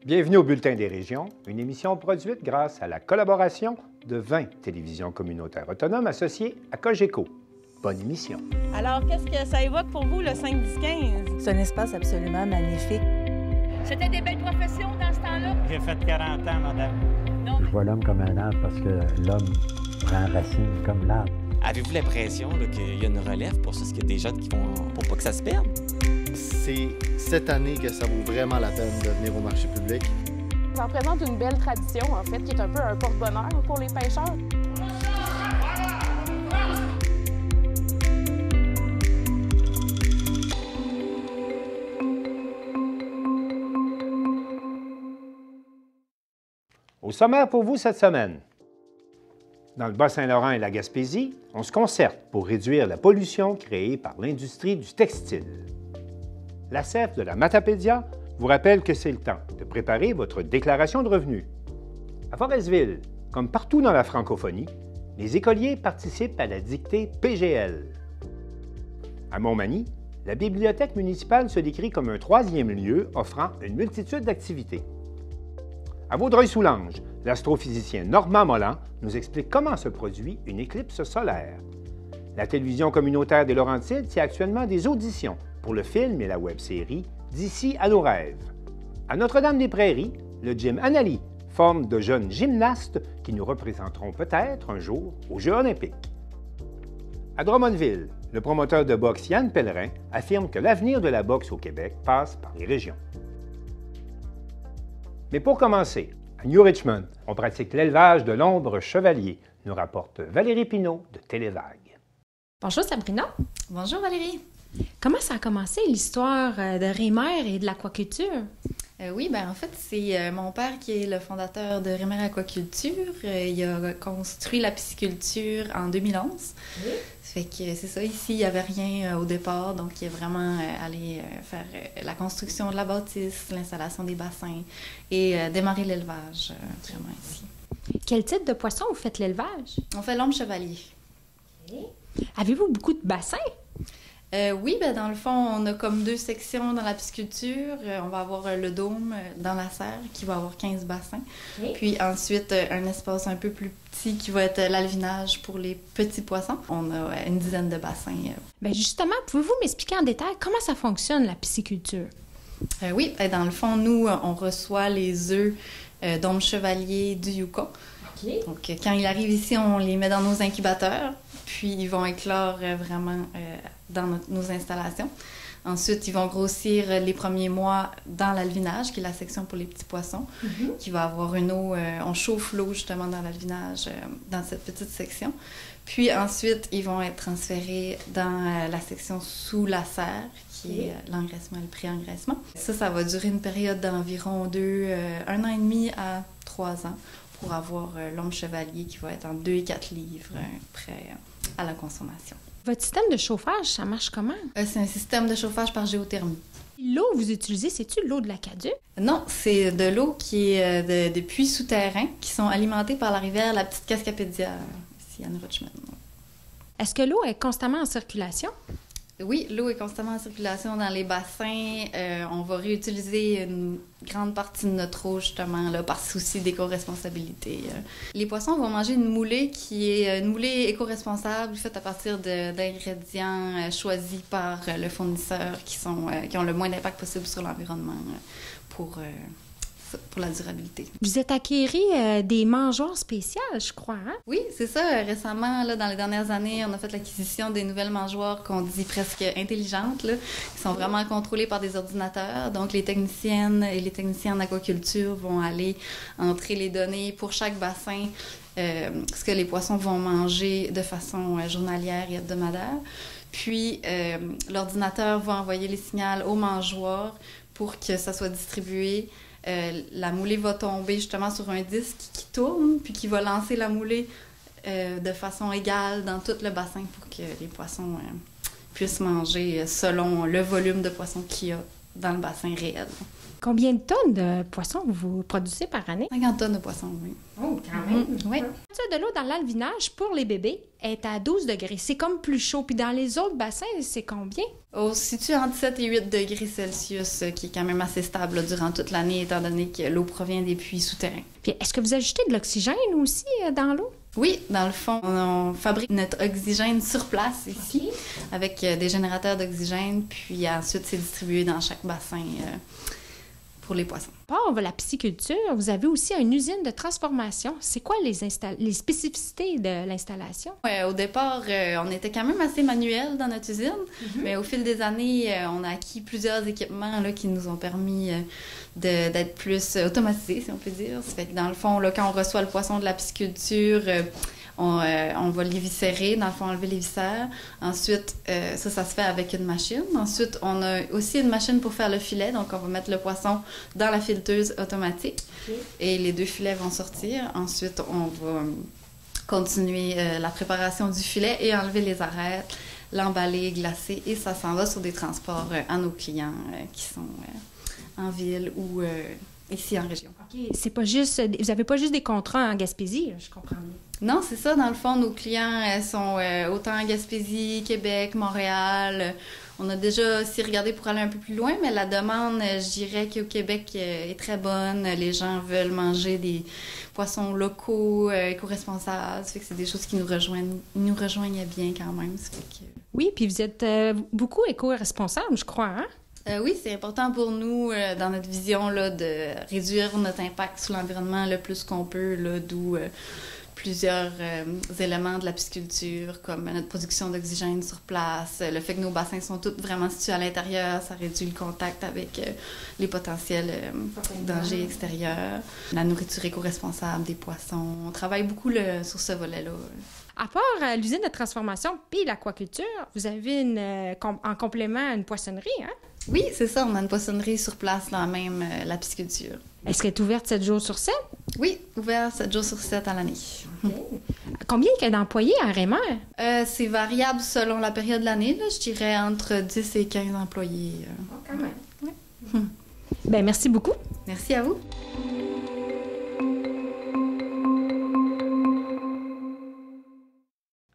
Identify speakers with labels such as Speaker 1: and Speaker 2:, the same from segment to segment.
Speaker 1: Bienvenue au Bulletin des régions, une émission produite grâce à la collaboration de 20 télévisions communautaires autonomes associées à Cogeco. Bonne émission.
Speaker 2: Alors, qu'est-ce que ça évoque pour vous, le 5-10-15?
Speaker 3: C'est un espace absolument magnifique.
Speaker 2: C'était des belles professions dans ce temps-là?
Speaker 4: J'ai fait 40 ans, madame.
Speaker 2: Non.
Speaker 5: Je vois l'homme comme un arbre parce que l'homme prend racine comme l'arbre.
Speaker 6: Avez-vous l'impression qu'il y a une relève pour ça? Est-ce qu'il y a des jeunes qui vont... pour pas que ça se perde?
Speaker 7: C'est cette année que ça vaut vraiment la peine de venir au marché public.
Speaker 8: Ça représente une belle tradition, en fait, qui est un peu un porte-bonheur pour les pêcheurs.
Speaker 1: Au sommaire pour vous cette semaine. Dans le Bas-Saint-Laurent et la Gaspésie, on se concerte pour réduire la pollution créée par l'industrie du textile. La CEF de la Matapédia vous rappelle que c'est le temps de préparer votre déclaration de revenus. À Forestville, comme partout dans la francophonie, les écoliers participent à la dictée PGL. À Montmagny, la bibliothèque municipale se décrit comme un troisième lieu offrant une multitude d'activités. À Vaudreuil-Soulanges, l'astrophysicien Normand Molland nous explique comment se produit une éclipse solaire. La télévision communautaire des Laurentides tient actuellement des auditions pour le film et la web-série D'ici à nos rêves. À Notre-Dame-des-Prairies, le gym Annalie forme de jeunes gymnastes qui nous représenteront peut-être un jour aux Jeux olympiques. À Drummondville, le promoteur de boxe Yann Pellerin affirme que l'avenir de la boxe au Québec passe par les régions. Mais pour commencer, à New Richmond, on pratique l'élevage de l'ombre chevalier, nous rapporte Valérie Pinault de Télévague.
Speaker 9: Bonjour Sabrina.
Speaker 10: Bonjour Valérie.
Speaker 9: Comment ça a commencé l'histoire de Rémer et de l'aquaculture?
Speaker 10: Oui, en fait, c'est mon père qui est le fondateur de Rémer Aquaculture. Il a construit la pisciculture en 2011. Oui. Ça fait que c'est ça, ici, il n'y avait rien au départ, donc il est vraiment allé faire la construction de la bâtisse, l'installation des bassins et démarrer l'élevage vraiment ici.
Speaker 9: Quel type de poisson vous faites l'élevage?
Speaker 10: On fait l'ombre chevalier.
Speaker 9: Okay. Avez-vous beaucoup de bassins?
Speaker 10: Oui, dans le fond, on a comme deux sections dans la pisciculture. On va avoir le dôme dans la serre qui va avoir 15 bassins. Okay. Puis ensuite, un espace un peu plus petit qui va être l'alvinage pour les petits poissons. On a une dizaine de bassins.
Speaker 9: Justement, pouvez-vous m'expliquer en détail comment ça fonctionne, la pisciculture?
Speaker 10: Oui, dans le fond, nous, on reçoit les œufs d'ombre chevalier du Yukon. Okay. Donc, quand ils arrivent ici, on les met dans nos incubateurs. Puis, ils vont éclore vraiment dans nos installations. Ensuite, ils vont grossir les premiers mois dans l'alvinage, qui est la section pour les petits poissons, qui va avoir une eau... on chauffe l'eau, justement, dans l'alvinage, dans cette petite section. Puis ensuite, ils vont être transférés dans la section sous la serre, qui est l'engraissement, le pré-engraissement. Ça va durer une période d'environ 1 an et demi à 3 ans pour avoir l'ombre chevalier qui va être en 2 et 4 livres prêt à la consommation.
Speaker 9: Votre système de chauffage, ça marche comment?
Speaker 10: C'est un système de chauffage par géothermie.
Speaker 9: L'eau que vous utilisez, c'est-tu l'eau de l'Acadie?
Speaker 10: Non, c'est de l'eau qui est de puits souterrains qui sont alimentés par la rivière la Petite Cascapédia, ici à New Richmond.
Speaker 9: Est-ce que l'eau est constamment en circulation?
Speaker 10: Oui, l'eau est constamment en circulation dans les bassins. On va réutiliser une grande partie de notre eau, justement, là, par souci d'éco-responsabilité. Les poissons vont manger une moulée qui est une moulée éco-responsable, faite à partir d'ingrédients choisis par le fournisseur qui ont le moins d'impact possible sur l'environnement pour la durabilité.
Speaker 9: Vous êtes acquéri des mangeoires spéciales, je crois, hein?
Speaker 10: Oui, c'est ça. Récemment, là, dans les dernières années, on a fait l'acquisition des nouvelles mangeoires qu'on dit presque intelligentes, là, qui sont vraiment contrôlées par des ordinateurs. Donc, les techniciennes et les techniciens en aquaculture vont aller entrer les données pour chaque bassin, ce que les poissons vont manger de façon journalière et hebdomadaire. Puis, l'ordinateur va envoyer les signaux aux mangeoires pour que ça soit distribué. La moulée va tomber justement sur un disque qui tourne, puis qui va lancer la moulée de façon égale dans tout le bassin pour que les poissons puissent manger selon le volume de poissons qu'il y a dans le bassin réel.
Speaker 9: Combien de tonnes de poissons vous produisez par année?
Speaker 10: 50 tonnes de poissons, oui.
Speaker 9: Oh, quand même!
Speaker 10: Oui.
Speaker 9: La température de l'eau dans l'alvinage pour les bébés est à 12 degrés. C'est comme plus chaud. Puis dans les autres bassins, c'est combien?
Speaker 10: On se situe entre 7 et 8 degrés Celsius, qui est quand même assez stable là, durant toute l'année, étant donné que l'eau provient des puits souterrains.
Speaker 9: Puis est-ce que vous ajoutez de l'oxygène aussi dans l'eau?
Speaker 10: Oui, dans le fond, on fabrique notre oxygène sur place ici, avec des générateurs d'oxygène, puis ensuite c'est distribué dans chaque bassin pour les poissons.
Speaker 9: Par la pisciculture, vous avez aussi une usine de transformation. C'est quoi les spécificités de l'installation?
Speaker 10: Au départ, on était quand même assez manuel dans notre usine, mais au fil des années, on a acquis plusieurs équipements là, qui nous ont permis d'être plus automatisés, si on peut dire. Ça fait que dans le fond, là, quand on reçoit le poisson de la pisciculture, on va l'éviscérer, dans le fond, enlever les viscères. Ensuite, ça se fait avec une machine. Ensuite, on a aussi une machine pour faire le filet. Donc, on va mettre le poisson dans la fileteuse automatique. Okay. Et les 2 filets vont sortir. Ensuite, on va continuer la préparation du filet et enlever les arêtes, l'emballer, glacer. Et ça s'en va sur des transports à nos clients qui sont en ville ou ici en région.
Speaker 9: OK. C'est pas juste... Vous n'avez pas juste des contrats en Gaspésie, je comprends bien.
Speaker 10: Non, c'est ça. Dans le fond, nos clients sont autant en Gaspésie, Québec, Montréal. On a déjà aussi regardé pour aller un peu plus loin, mais la demande, je dirais qu'au Québec est très bonne. Les gens veulent manger des poissons locaux, éco-responsables. Ça fait que c'est des choses qui nous rejoignent bien quand même. Ça fait que...
Speaker 9: Oui, puis vous êtes beaucoup éco-responsables, je crois, hein?
Speaker 10: Oui, c'est important pour nous, dans notre vision, là, de réduire notre impact sur l'environnement le plus qu'on peut, là, d'où plusieurs éléments de la pisciculture, comme notre production d'oxygène sur place, le fait que nos bassins sont tous vraiment situés à l'intérieur, ça réduit le contact avec les potentiels dangers extérieurs, la nourriture éco-responsable des poissons. On travaille beaucoup sur ce volet-là.
Speaker 9: À part l'usine de transformation puis l'aquaculture, vous avez en complément une poissonnerie, hein?
Speaker 10: Oui, c'est ça. On a une poissonnerie sur place dans même la pisciculture.
Speaker 9: Est-ce qu'elle est ouverte 7 jours sur 7?
Speaker 10: Oui, ouverte 7 jours sur 7 à l'année.
Speaker 9: Okay. Combien il y a d'employés à Rémer?
Speaker 10: C'est variable selon la période de l'année. Là, je dirais entre 10 et 15 employés.
Speaker 9: Quand même. Oui. Bien, merci beaucoup.
Speaker 10: Merci à vous.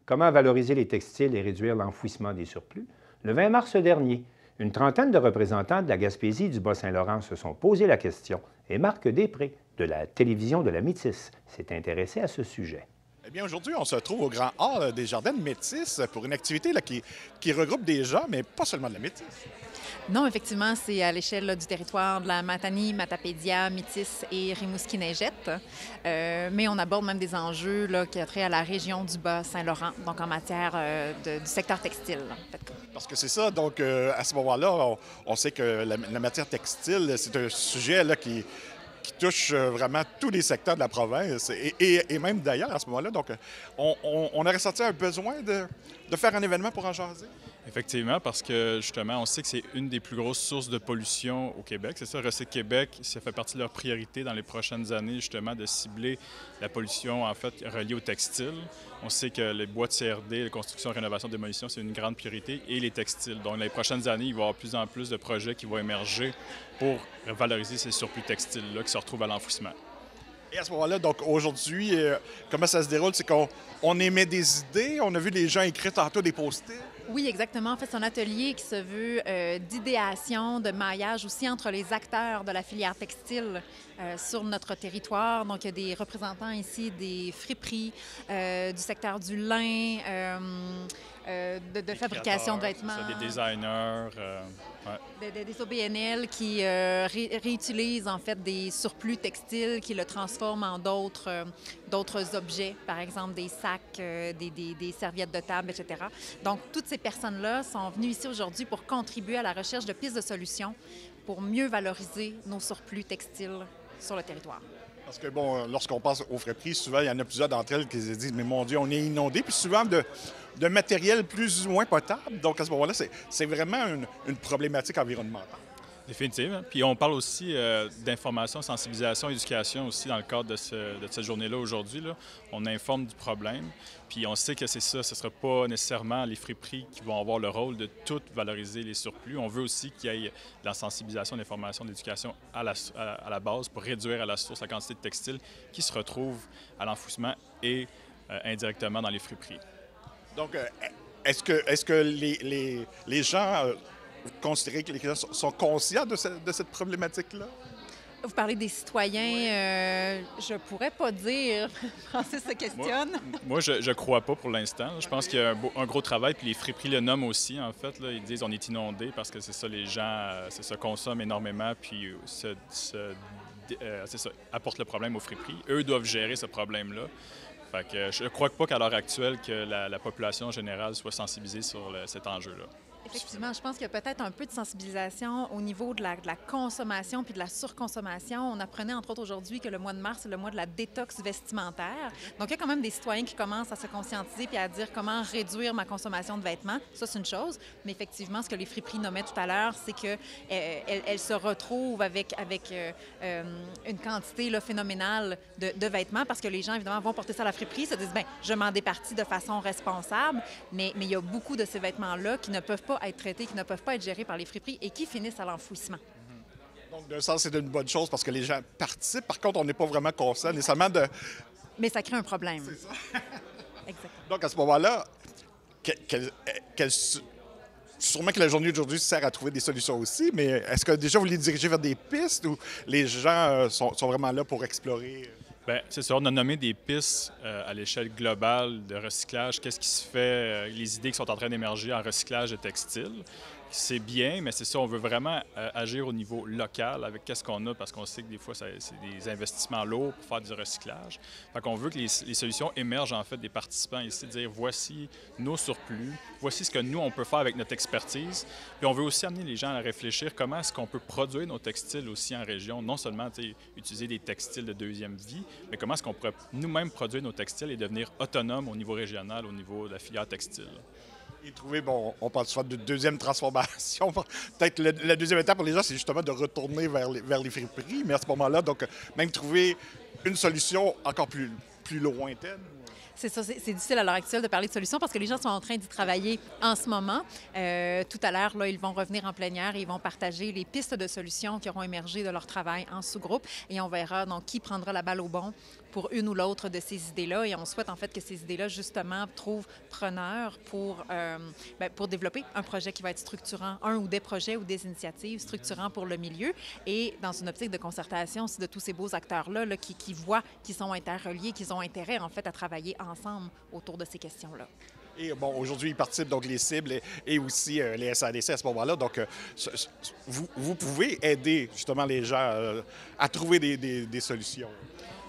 Speaker 1: Comment valoriser les textiles et réduire l'enfouissement des surplus? Le 20 mars dernier, une trentaine de représentants de la Gaspésie et du Bas-Saint-Laurent se sont posé la question et Marc Després, de la télévision de la Métis, s'est intéressé à ce sujet.
Speaker 4: Eh bien, aujourd'hui, on se trouve au Grand Hall des Jardins de Métis pour une activité là, qui regroupe des gens, mais pas seulement de la Métis.
Speaker 11: Non, effectivement, c'est à l'échelle du territoire de la Matanie, Matapédia, Métis et Rimouski-Neigette. Mais on aborde même des enjeux là, qui ont trait à la région du Bas-Saint-Laurent, donc en matière du secteur textile. En fait.
Speaker 4: Parce que c'est ça, donc à ce moment-là, on sait que la matière textile, c'est un sujet là, qui touche vraiment tous les secteurs de la province et même d'ailleurs à ce moment-là. Donc, on a ressenti un besoin de faire un événement pour en jaser.
Speaker 12: Effectivement, parce que justement, on sait que c'est une des plus grosses sources de pollution au Québec. C'est ça, Recycle Québec, ça fait partie de leur priorité dans les prochaines années, justement, de cibler la pollution, en fait, reliée au textile. On sait que les bois de CRD, la construction, rénovation, démolition, c'est une grande priorité, et les textiles. Donc, dans les prochaines années, il va y avoir plus en plus de projets qui vont émerger pour valoriser ces surplus textiles-là qui se retrouvent à l'enfouissement.
Speaker 4: Et à ce moment-là, donc aujourd'hui, comment ça se déroule? C'est qu'on émet des idées, on a vu les gens écrire tantôt des post-it.
Speaker 11: Oui, exactement. En fait, c'est un atelier qui se veut d'idéation, de maillage aussi entre les acteurs de la filière textile sur notre territoire. Donc, il y a des représentants ici des friperies, du secteur du lin, de fabrication de vêtements.
Speaker 12: Des designers.
Speaker 11: Des OBNL qui réutilisent en fait des surplus textiles, qui le transforment en d'autres objets, par exemple des sacs, des serviettes de table, etc. Donc, toutes ces personnes-là sont venues ici aujourd'hui pour contribuer à la recherche de pistes de solutions pour mieux valoriser nos surplus textiles sur le territoire.
Speaker 4: Parce que, bon, lorsqu'on pense aux friperies, souvent, il y en a plusieurs d'entre elles qui se disent « Mais mon Dieu, on est inondé », puis souvent de matériel plus ou moins potable. Donc, à ce moment-là, c'est vraiment une problématique environnementale.
Speaker 12: Définitivement. Puis on parle aussi d'information, sensibilisation, éducation aussi dans le cadre de cette journée-là aujourd'hui. Là. On informe du problème, puis on sait que c'est ça, ce ne sera pas nécessairement les friperies qui vont avoir le rôle de tout valoriser les surplus. On veut aussi qu'il y ait de la sensibilisation, de l'information, de l'éducation à la base pour réduire à la source la quantité de textiles qui se retrouvent à l'enfouissement et indirectement dans les friperies.
Speaker 4: Donc, est-ce que les gens... Vous considérez que les gens sont conscients de cette problématique-là?
Speaker 11: Vous parlez des citoyens, je pourrais pas dire. Francis se questionne.
Speaker 12: Moi je crois pas pour l'instant. Je pense qu'il y a un gros travail, puis les friperies le nomment aussi, en fait. Là. Ils disent qu'on est inondé parce que c'est ça, les gens consomment énormément, puis c'est ça, apportent le problème aux friperies. Eux doivent gérer ce problème-là. Fait que je crois pas qu'à l'heure actuelle que la population générale soit sensibilisée sur cet enjeu-là.
Speaker 11: Effectivement, je pense qu'il y a peut-être un peu de sensibilisation au niveau de la consommation puis de la surconsommation. On apprenait entre autres aujourd'hui que le mois de mars, c'est le mois de la détox vestimentaire. Donc, il y a quand même des citoyens qui commencent à se conscientiser puis à dire comment réduire ma consommation de vêtements. Ça, c'est une chose. Mais effectivement, ce que les friperies nommaient tout à l'heure, c'est qu'elles se retrouvent avec une quantité là, phénoménale de vêtements parce que les gens, évidemment, vont porter ça à la friperie, se disent, bien, je m'en départis de façon responsable, mais il y a beaucoup de ces vêtements-là qui ne peuvent pas être traités, qui ne peuvent pas être gérés par les friperies et qui finissent à l'enfouissement.
Speaker 4: Donc, d'un sens, c'est une bonne chose parce que les gens participent. Par contre, on n'est pas vraiment conscient nécessairement de...
Speaker 11: Mais ça crée un problème.
Speaker 4: C'est ça.
Speaker 11: Exactement.
Speaker 4: Donc, à ce moment-là, sûrement que la journée d'aujourd'hui sert à trouver des solutions aussi, mais est-ce que déjà vous les dirigez vers des pistes ou les gens sont vraiment là pour explorer?
Speaker 12: Bien, c'est ça. On a nommé des pistes à l'échelle globale de recyclage. Qu'est-ce qui se fait, les idées qui sont en train d'émerger en recyclage de textiles. C'est bien, mais c'est ça, on veut vraiment agir au niveau local avec qu'est-ce qu'on a, parce qu'on sait que des fois, c'est des investissements lourds pour faire du recyclage. Fait qu'on veut que les solutions émergent, en fait, des participants ici, dire voici nos surplus, voici ce que nous, on peut faire avec notre expertise. Puis on veut aussi amener les gens à réfléchir comment est-ce qu'on peut produire nos textiles aussi en région, non seulement utiliser des textiles de deuxième vie, mais comment est-ce qu'on pourrait nous-mêmes produire nos textiles et devenir autonomes au niveau régional, au niveau de la filière textile.
Speaker 4: Et trouver, bon, on parle souvent de deuxième transformation. Peut-être la deuxième étape pour les gens, c'est justement de retourner vers les friperies. Mais à ce moment-là, donc, même trouver une solution encore plus lointaine.
Speaker 11: C'est ça, c'est difficile à l'heure actuelle de parler de solutions parce que les gens sont en train d'y travailler en ce moment. Tout à l'heure, là, ils vont revenir en plénière et ils vont partager les pistes de solutions qui auront émergé de leur travail en sous-groupe. Et on verra donc qui prendra la balle au bon pour une ou l'autre de ces idées-là. Et on souhaite en fait que ces idées-là, justement, trouvent preneurs pour développer un projet qui va être structurant, un ou des projets ou des initiatives structurants pour le milieu. Et dans une optique de concertation aussi de tous ces beaux acteurs-là là, qui voient qu'ils sont interreliés, qu'ils ont intérêt en fait à travailler ensemble autour de ces questions-là.
Speaker 4: Et bon, aujourd'hui, ils participent donc les cibles et aussi les SADC à ce moment-là. Donc, vous pouvez aider justement les gens à trouver des solutions.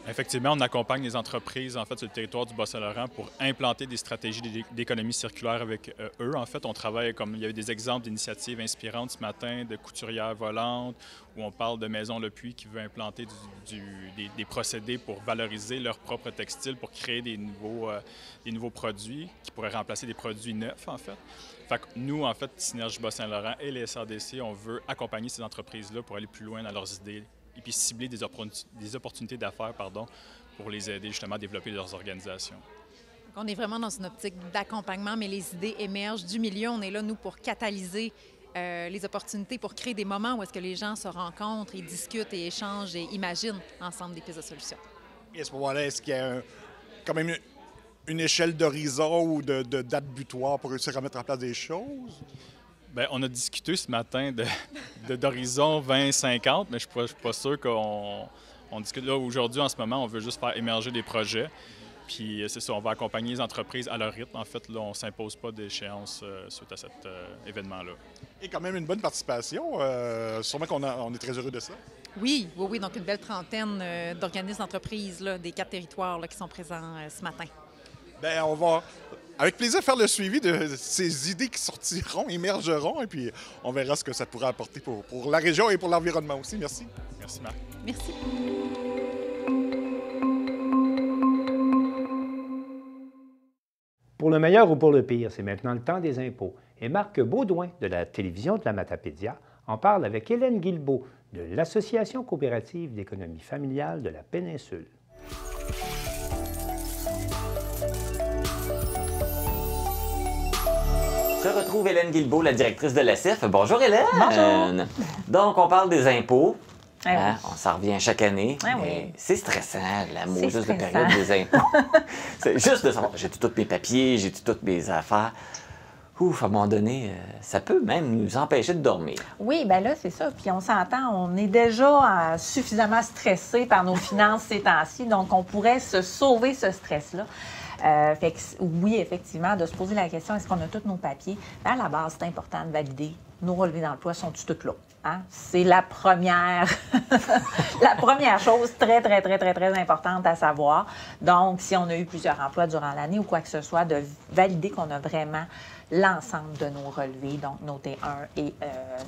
Speaker 12: Effectivement, on accompagne les entreprises en fait sur le territoire du Bas-Saint-Laurent pour implanter des stratégies d'économie circulaire avec eux. En fait, on travaille comme il y avait des exemples d'initiatives inspirantes ce matin de couturières volantes où on parle de Maison Le Puy qui veut implanter des procédés pour valoriser leurs propres textiles pour créer des nouveaux produits qui pourraient remplacer des produits neufs en fait. Fait que nous, en fait, Synergie Bas-Saint-Laurent et les SADC, on veut accompagner ces entreprises-là pour aller plus loin dans leurs idées et puis cibler des opportunités d'affaires, pour les aider justement à développer leurs organisations.
Speaker 11: On est vraiment dans une optique d'accompagnement, mais les idées émergent du milieu. On est là, nous, pour catalyser les opportunités, pour créer des moments où est-ce que les gens se rencontrent et discutent et échangent et imaginent ensemble des pistes de solutions.
Speaker 4: Et à ce moment-là, est-ce qu'il y a quand même une échelle d'horizon ou de date butoir pour réussir à mettre en place des choses?
Speaker 12: Bien, on a discuté ce matin d'horizon 2050, mais je ne suis pas sûr qu'on discute. Là, aujourd'hui, en ce moment, on veut juste faire émerger des projets. Puis c'est ça, on va accompagner les entreprises à leur rythme. En fait, là, on ne s'impose pas d'échéance suite à cet événement-là.
Speaker 4: Et quand même une bonne participation. Sûrement qu'on est très heureux de ça.
Speaker 11: Oui. Donc une belle trentaine d'organismes d'entreprises des 4 territoires là, qui sont présents ce matin.
Speaker 4: Bien, on va avec plaisir faire le suivi de ces idées qui sortiront, émergeront, et puis on verra ce que ça pourra apporter pour la région et pour l'environnement aussi. Merci.
Speaker 12: Merci, Marc.
Speaker 11: Merci.
Speaker 1: Pour le meilleur ou pour le pire, c'est maintenant le temps des impôts. Et Marc Baudouin de la télévision de la Matapédia On parle avec Hélène Guilbeault de l'Association coopérative d'économie familiale de la péninsule.
Speaker 6: Je retrouve Hélène Guilbeault, la directrice de l'ASIF. Bonjour Hélène!
Speaker 13: Bonjour!
Speaker 6: Donc, on parle des impôts.
Speaker 13: Hein?
Speaker 6: On s'en revient chaque année.
Speaker 13: Oui.
Speaker 6: C'est stressant, l'amour juste de période des impôts. C'est juste de savoir, j'ai tous mes papiers, j'ai toutes mes affaires. Ouf, à un moment donné, ça peut même nous empêcher de dormir.
Speaker 13: Oui, bien là, c'est ça. Puis on s'entend, on est déjà suffisamment stressé par nos finances ces temps-ci, donc on pourrait se sauver ce stress-là. Fait que, oui, effectivement, de se poser la question, est-ce qu'on a tous nos papiers? À la base, c'est important de valider nos relevés d'emploi, sont-ils tous là? Hein? C'est la première, la première chose très, très, très, très, très importante à savoir. Donc, si on a eu plusieurs emplois durant l'année ou quoi que ce soit, de valider qu'on a vraiment l'ensemble de nos relevés, donc nos T1 et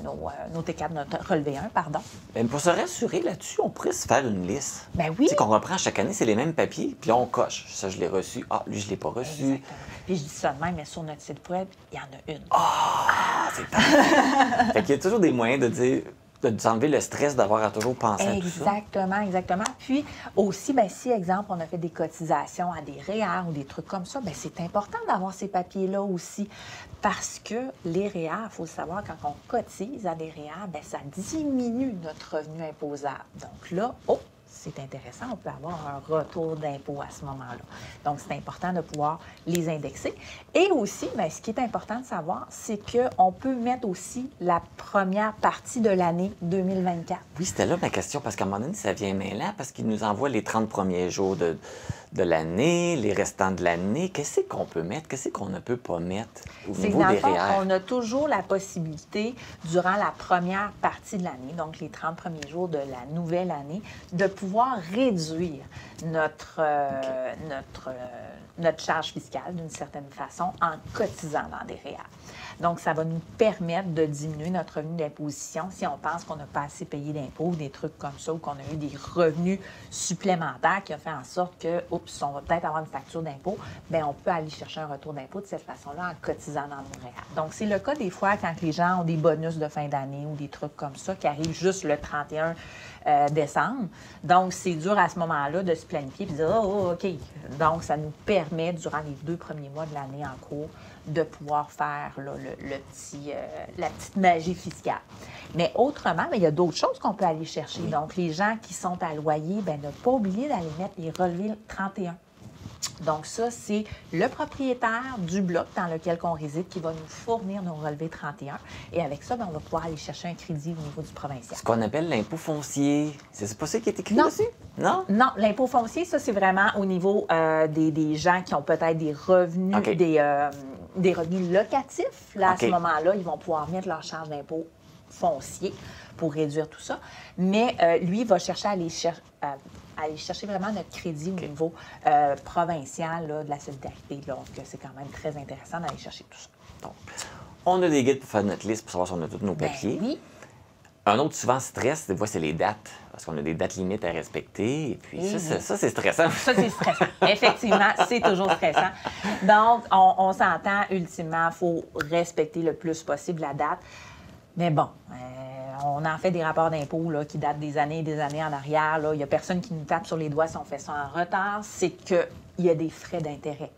Speaker 13: nos T4, notre relevé 1, pardon.
Speaker 6: Bien, pour se rassurer là-dessus, on pourrait se faire une liste.
Speaker 13: Ben oui.
Speaker 6: Tu sais, qu'on reprend chaque année, c'est les mêmes papiers, puis là, on coche. Ça, je l'ai reçu. Ah, lui, je ne l'ai pas reçu.
Speaker 13: Exactement. Puis je dis ça de même, mais sur notre site web, il y en a une.
Speaker 6: Ah, c'est parfait. Fait qu'il y a toujours des moyens de dire, de enlever le stress d'avoir à toujours penser à tout ça.
Speaker 13: Exactement, exactement. Puis aussi, bien, si, exemple, on a fait des cotisations à des REER ou des trucs comme ça, bien, c'est important d'avoir ces papiers-là aussi. Parce que les REER, il faut le savoir, quand on cotise à des REER, bien, ça diminue notre revenu imposable. Donc là, c'est intéressant, on peut avoir un retour d'impôt à ce moment-là. Donc, c'est important de pouvoir les indexer. Et aussi, bien, ce qui est important de savoir, c'est qu'on peut mettre aussi la première partie de l'année 2024.
Speaker 6: Oui, c'était là ma question, parce qu'à un moment donné, ça vient mêlant, parce qu'ils nous envoient les 30 premiers jours de l'année, les restants de l'année. Qu'est-ce qu'on peut mettre? Qu'est-ce qu'on ne peut pas mettre au niveau des REER?
Speaker 13: On a toujours la possibilité, durant la première partie de l'année, donc les 30 premiers jours de la nouvelle année, de pouvoir réduire notre charge fiscale d'une certaine façon en cotisant dans des REER. Donc, ça va nous permettre de diminuer notre revenu d'imposition si on pense qu'on n'a pas assez payé d'impôts, des trucs comme ça, ou qu'on a eu des revenus supplémentaires qui ont fait en sorte que, on va peut-être avoir une facture d'impôt, bien, on peut aller chercher un retour d'impôt de cette façon-là en cotisant dans nos REER. Donc, c'est le cas des fois quand les gens ont des bonus de fin d'année ou des trucs comme ça qui arrivent juste le 31 décembre. Donc, c'est dur à ce moment-là de se planifier et de dire « Oh, OK ». Donc, ça nous permet, durant les 2 premiers mois de l'année en cours, de pouvoir faire là, la petite magie fiscale. Mais autrement, bien, il y a d'autres choses qu'on peut aller chercher. Donc, les gens qui sont à loyer, bien, ne pas oublier d'aller mettre les relevés 31. Donc, ça, c'est le propriétaire du bloc dans lequel on réside qui va nous fournir nos relevés 31. Et avec ça, bien, on va pouvoir aller chercher un crédit au niveau du provincial.
Speaker 6: Ce qu'on appelle l'impôt foncier. C'est pas ça qui est écrit dessus? Non?
Speaker 13: Non, l'impôt foncier, ça, c'est vraiment au niveau des gens qui ont peut-être des revenus, des revenus locatifs. Là, à ce moment-là, ils vont pouvoir mettre leur charge d'impôt foncier pour réduire tout ça. Mais lui, il va chercher à aller chercher vraiment notre crédit au niveau provincial là, de la solidarité. Donc, c'est quand même très intéressant d'aller chercher tout ça.
Speaker 6: Donc, on a des guides pour faire notre liste pour savoir si on a tous nos papiers.
Speaker 13: Oui.
Speaker 6: Un autre souvent stress, des fois, c'est les dates. Parce qu'on a des dates limites à respecter. Et puis, ça c'est stressant.
Speaker 13: Ça, c'est stressant. Effectivement, c'est toujours stressant. Donc, on s'entend, ultimement, il faut respecter le plus possible la date. Mais bon, on en fait des rapports d'impôts qui datent des années et des années en arrière. Il n'y a personne qui nous tape sur les doigts si on fait ça en retard. C'est qu'il y a des frais d'intérêt.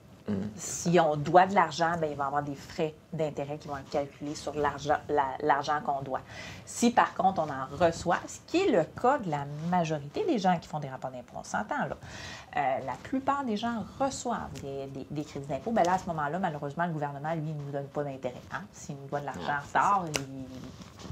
Speaker 13: Si on doit de l'argent, bien, il va y avoir des frais d'intérêt qui vont être calculés sur l'argent qu'on doit. Si, par contre, on en reçoit, ce qui est le cas de la majorité des gens qui font des rapports d'impôts, on s'entend là, la plupart des gens reçoivent des crédits d'impôt. Bien là, à ce moment-là, malheureusement, le gouvernement, lui, ne nous donne pas d'intérêt. Hein? S'il nous doit de l'argent en retard,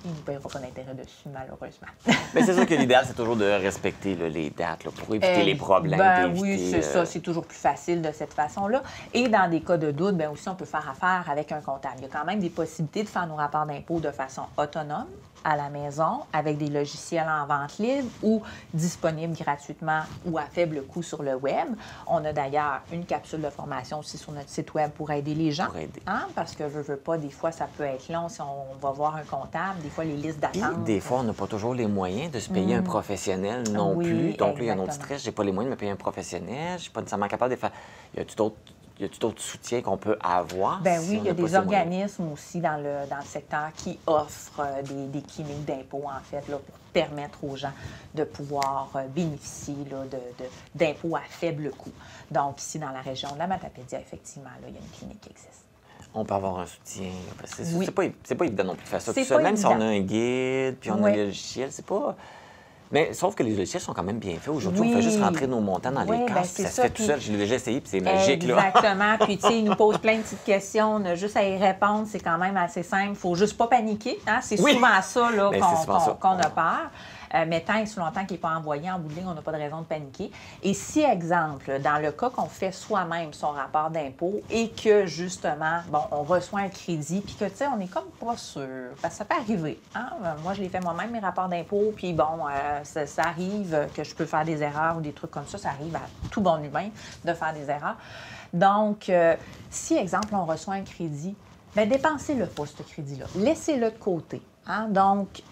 Speaker 13: il ne paiera pas d'intérêt dessus, malheureusement.
Speaker 6: Mais c'est sûr que l'idéal, c'est toujours de respecter les dates pour éviter les problèmes.
Speaker 13: Oui, c'est ça. C'est toujours plus facile de cette façon-là. Et dans des cas de doute, bien aussi, on peut faire affaire avec un comptable. Il y a quand même des possibilités de faire nos rapports d'impôt de façon autonome, à la maison, avec des logiciels en vente libre ou disponibles gratuitement ou à faible coût sur le web. On a d'ailleurs une capsule de formation aussi sur notre site web pour aider les gens. Hein? Parce que je veux pas, des fois, ça peut être long si on va voir un comptable. Des fois, les listes d'attente.
Speaker 6: Des fois, on n'a pas toujours les moyens de se payer un professionnel non plus. Donc là, il y a un autre stress. J'ai pas les moyens de me payer un professionnel. Je suis pas nécessairement capable de faire. Y a-t-il d'autres y a-t-il d'autres soutiens qu'on peut avoir?
Speaker 13: Bien
Speaker 6: si
Speaker 13: oui,
Speaker 6: on
Speaker 13: il y a
Speaker 6: n'a pas
Speaker 13: des
Speaker 6: ces moyens?
Speaker 13: organismes aussi dans le secteur qui offrent des cliniques d'impôts, en fait, là, pour permettre aux gens de pouvoir bénéficier là, d'impôts à faible coût. Donc, ici, dans la région de la Matapédia, effectivement, là, il y a une clinique qui existe.
Speaker 6: On peut avoir un soutien. Parce que
Speaker 13: Oui.
Speaker 6: c'est pas évident non plus de faire ça
Speaker 13: C'est
Speaker 6: tout seul.
Speaker 13: pas
Speaker 6: Même si
Speaker 13: évident.
Speaker 6: on a un guide, puis on a
Speaker 13: Oui.
Speaker 6: les logiciels, c'est pas... Mais sauf que les logiciels sont quand même bien faits. Aujourd'hui,
Speaker 13: Oui.
Speaker 6: on fait juste rentrer nos montants dans
Speaker 13: Oui,
Speaker 6: les
Speaker 13: ben,
Speaker 6: cases,
Speaker 13: c'est
Speaker 6: puis ça se
Speaker 13: ça,
Speaker 6: fait tout
Speaker 13: puis-
Speaker 6: seul. Je l'ai déjà essayé, puis c'est magique, là.
Speaker 13: Exactement. Puis, tu sais, ils nous posent plein de petites questions. On a juste à y répondre. C'est quand même assez simple. Il ne faut juste pas paniquer. Hein? C'est
Speaker 6: Oui.
Speaker 13: souvent ça là,
Speaker 6: Ben, c'est souvent ça.
Speaker 13: qu'on a peur. Mais tant et si longtemps qu'il n'est pas envoyé en bout de ligne, on n'a pas de raison de paniquer. Et si, exemple, dans le cas qu'on fait soi-même son rapport d'impôt et que, justement, bon, on reçoit un crédit, puis que, tu sais, on est comme pas sûr, parce que ça peut arriver. Hein? Moi, je l'ai fait moi-même, mes rapports d'impôt, puis bon, ça arrive que je peux faire des erreurs ou des trucs comme ça. Ça arrive à tout bon humain de faire des erreurs. Donc, si, exemple, on reçoit un crédit, bien, dépensez-le pas, ce crédit-là. Laissez-le de côté. Hein? Donc,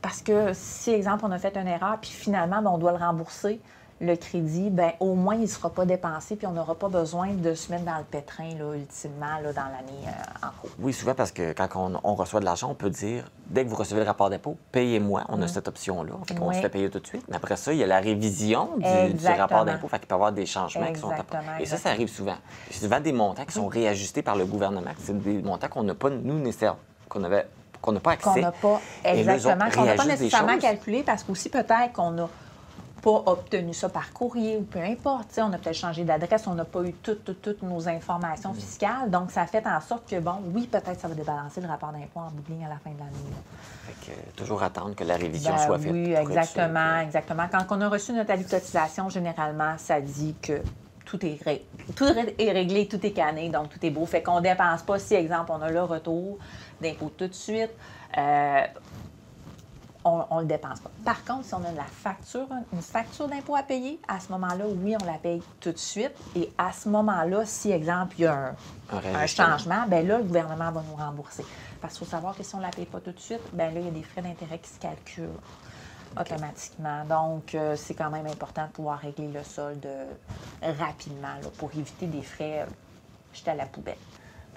Speaker 13: parce que si, exemple, on a fait une erreur, puis finalement, bien, on doit le rembourser, le crédit, bien, au moins, il ne sera pas dépensé, puis on n'aura pas besoin de se mettre dans le pétrin, là, ultimement, là, dans l'année en cours.
Speaker 6: Oui, souvent, parce que quand on reçoit de l'argent, on peut dire, dès que vous recevez le rapport d'impôt, payez-moi. On a cette option-là. Fait qu'on
Speaker 13: Oui.
Speaker 6: se fait payer tout de suite. Mais après ça, il y a la révision du
Speaker 13: Exactement.
Speaker 6: rapport d'impôt. Fait qu'il peut y avoir des changements qui sont
Speaker 13: Exactement,
Speaker 6: apportés. Et ça arrive souvent. C'est souvent des montants qui sont réajustés par le gouvernement. C'est des montants qu'on n'a pas, nous, nécessairement, qu'on n'a pas accès.
Speaker 13: Qu'on n'a pas,
Speaker 6: Et là, eux
Speaker 13: exactement,
Speaker 6: autres
Speaker 13: qu'on n'a pas
Speaker 6: réajustent des
Speaker 13: nécessairement
Speaker 6: choses.
Speaker 13: calculé, parce qu'aussi peut-être qu'on n'a pas obtenu ça par courrier ou peu importe. Tu sais, on a peut-être changé d'adresse, on n'a pas eu toutes nos informations fiscales. Donc, ça fait en sorte que, bon, oui, peut-être ça va débalancer le rapport d'impôt en bout de ligne à la fin de l'année.
Speaker 6: Fait que, toujours attendre que la révision
Speaker 13: Ben
Speaker 6: soit faite.
Speaker 13: oui,
Speaker 6: pour être
Speaker 13: exactement,
Speaker 6: sûr
Speaker 13: exactement. Quand on a reçu notre avis de cotisation, généralement, ça dit que tout est réglé, tout est canné, donc tout est beau. Fait qu'on ne dépense pas. Si, exemple, on a le retour d'impôt tout de suite, on ne le dépense pas. Par contre, si on a une facture d'impôt à payer, à ce moment-là, oui, on la paye tout de suite. Et à ce moment-là, si, exemple, il y a un changement, bien là, le gouvernement va nous rembourser. Parce qu'il faut savoir que si on ne la paye pas tout de suite, bien là, il y a des frais d'intérêt qui se calculent automatiquement. Donc, c'est quand même important de pouvoir régler le solde rapidement là, pour éviter des frais jetés à la poubelle.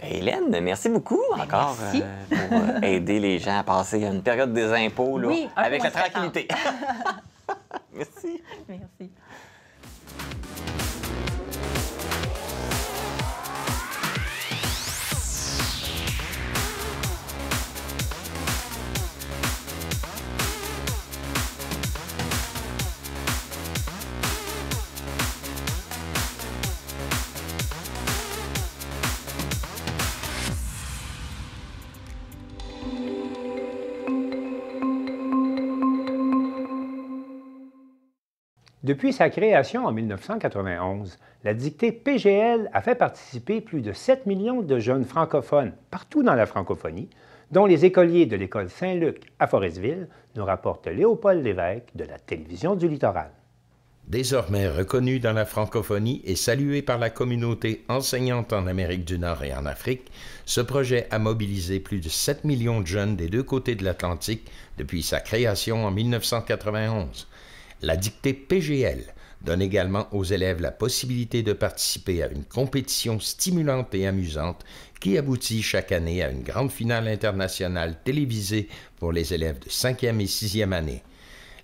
Speaker 6: Ben, Hélène, merci beaucoup encore pour aider les gens à passer une période des impôts là,
Speaker 13: Oui,
Speaker 6: avec la
Speaker 13: mois de septembre.
Speaker 6: tranquillité. Merci.
Speaker 13: Merci.
Speaker 1: Depuis sa création en 1991, la dictée PGL a fait participer plus de 7 millions de jeunes francophones partout dans la francophonie, dont les écoliers de l'École Saint-Luc à Forestville, nous rapporte Léopold Lévesque de la Télévision du Littoral.
Speaker 14: Désormais reconnu dans la francophonie et salué par la communauté enseignante en Amérique du Nord et en Afrique, ce projet a mobilisé plus de 7 millions de jeunes des deux côtés de l'Atlantique depuis sa création en 1991. La dictée PGL donne également aux élèves la possibilité de participer à une compétition stimulante et amusante qui aboutit chaque année à une grande finale internationale télévisée pour les élèves de 5e et 6e année.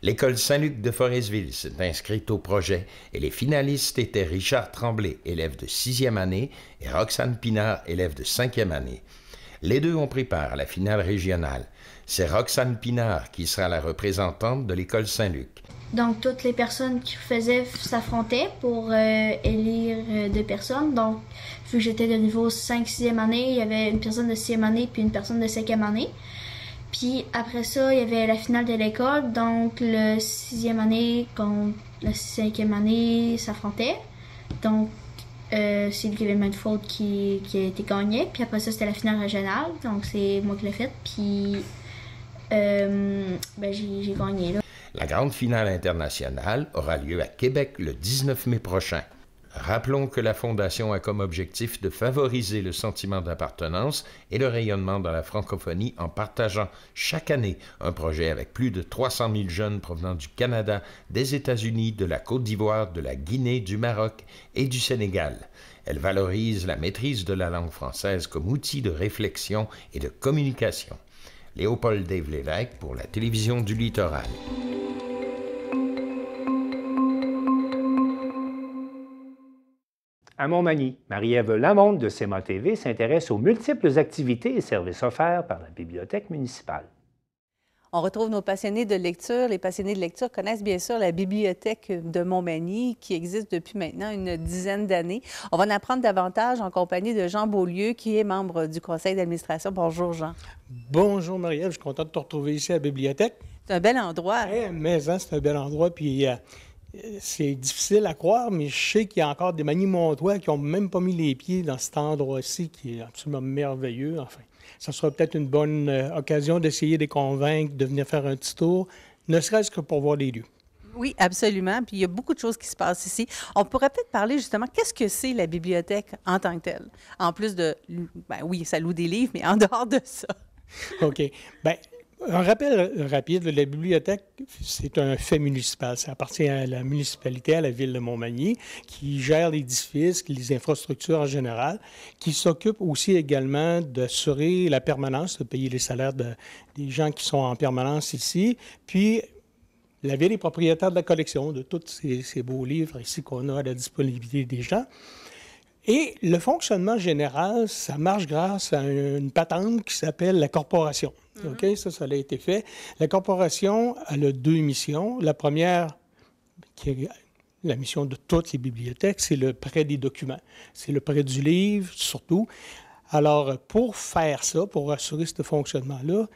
Speaker 14: L'École Saint-Luc de Forestville s'est inscrite au projet et les finalistes étaient Richard Tremblay, élève de 6e année, et Roxane Pinard, élève de 5e année. Les deux ont pris part à la finale régionale. C'est Roxane Pinard qui sera la représentante de l'École Saint-Luc.
Speaker 15: Donc, toutes les personnes qui faisaient s'affrontaient pour élire deux personnes. Donc, vu que j'étais de niveau 5-6e année, il y avait une personne de 6e année puis une personne de 5e année. Puis après ça, il y avait la finale de l'école. Donc, le 6e année contre la 5e année s'affrontaient. Donc, c'est lui qui avait le main de faute qui a été gagné. Puis après ça, c'était la finale régionale. Donc, c'est moi qui l'ai faite. Puis, j'ai gagné là.
Speaker 14: La grande finale internationale aura lieu à Québec le 19 mai prochain. Rappelons que la Fondation a comme objectif de favoriser le sentiment d'appartenance et le rayonnement dans la francophonie en partageant chaque année un projet avec plus de 300 000 jeunes provenant du Canada, des États-Unis, de la Côte d'Ivoire, de la Guinée, du Maroc et du Sénégal. Elle valorise la maîtrise de la langue française comme outil de réflexion et de communication. Léopold Dave Lévesque pour la télévision du Littoral.
Speaker 1: À Montmagny, Marie-Ève Lamonde de CEMA TV s'intéresse aux multiples activités et services offerts par la Bibliothèque municipale.
Speaker 16: On retrouve nos passionnés de lecture. Les passionnés de lecture connaissent bien sûr la Bibliothèque de Montmagny qui existe depuis maintenant une dizaine d'années. On va en apprendre davantage en compagnie de Jean Beaulieu qui est membre du conseil d'administration. Bonjour Jean.
Speaker 17: Bonjour Marie-Ève, je suis content de te retrouver ici à la bibliothèque.
Speaker 16: C'est un bel endroit.
Speaker 17: Mais c'est un bel endroit, puis c'est difficile à croire, mais je sais qu'il y a encore des Magny-Montois qui n'ont même pas mis les pieds dans cet endroit-ci qui est absolument merveilleux, enfin. Ça sera peut-être une bonne occasion d'essayer de les convaincre de venir faire un petit tour, ne serait-ce que pour voir les lieux.
Speaker 16: Oui, absolument. Puis il y a beaucoup de choses qui se passent ici. On pourrait peut-être parler justement, qu'est-ce que c'est la bibliothèque en tant que telle? En plus de, ben oui, ça loue des livres, mais en dehors de ça.
Speaker 17: OK. Bien, un rappel rapide, la bibliothèque, c'est un fait municipal. Ça appartient à la municipalité, à la ville de Montmagny, qui gère l'édifice, les infrastructures en général, qui s'occupe aussi également d'assurer la permanence, de payer les salaires des gens qui sont en permanence ici. Puis, la ville est propriétaire de la collection de tous ces beaux livres ici qu'on a à la disponibilité des gens. Et le fonctionnement général, ça marche grâce à une patente qui s'appelle la corporation. OK? Ça a été fait. La corporation, elle a deux missions. La première, qui est la mission de toutes les bibliothèques, c'est le prêt des documents. C'est le prêt du livre, surtout. Alors, pour faire ça, pour assurer ce fonctionnement-là,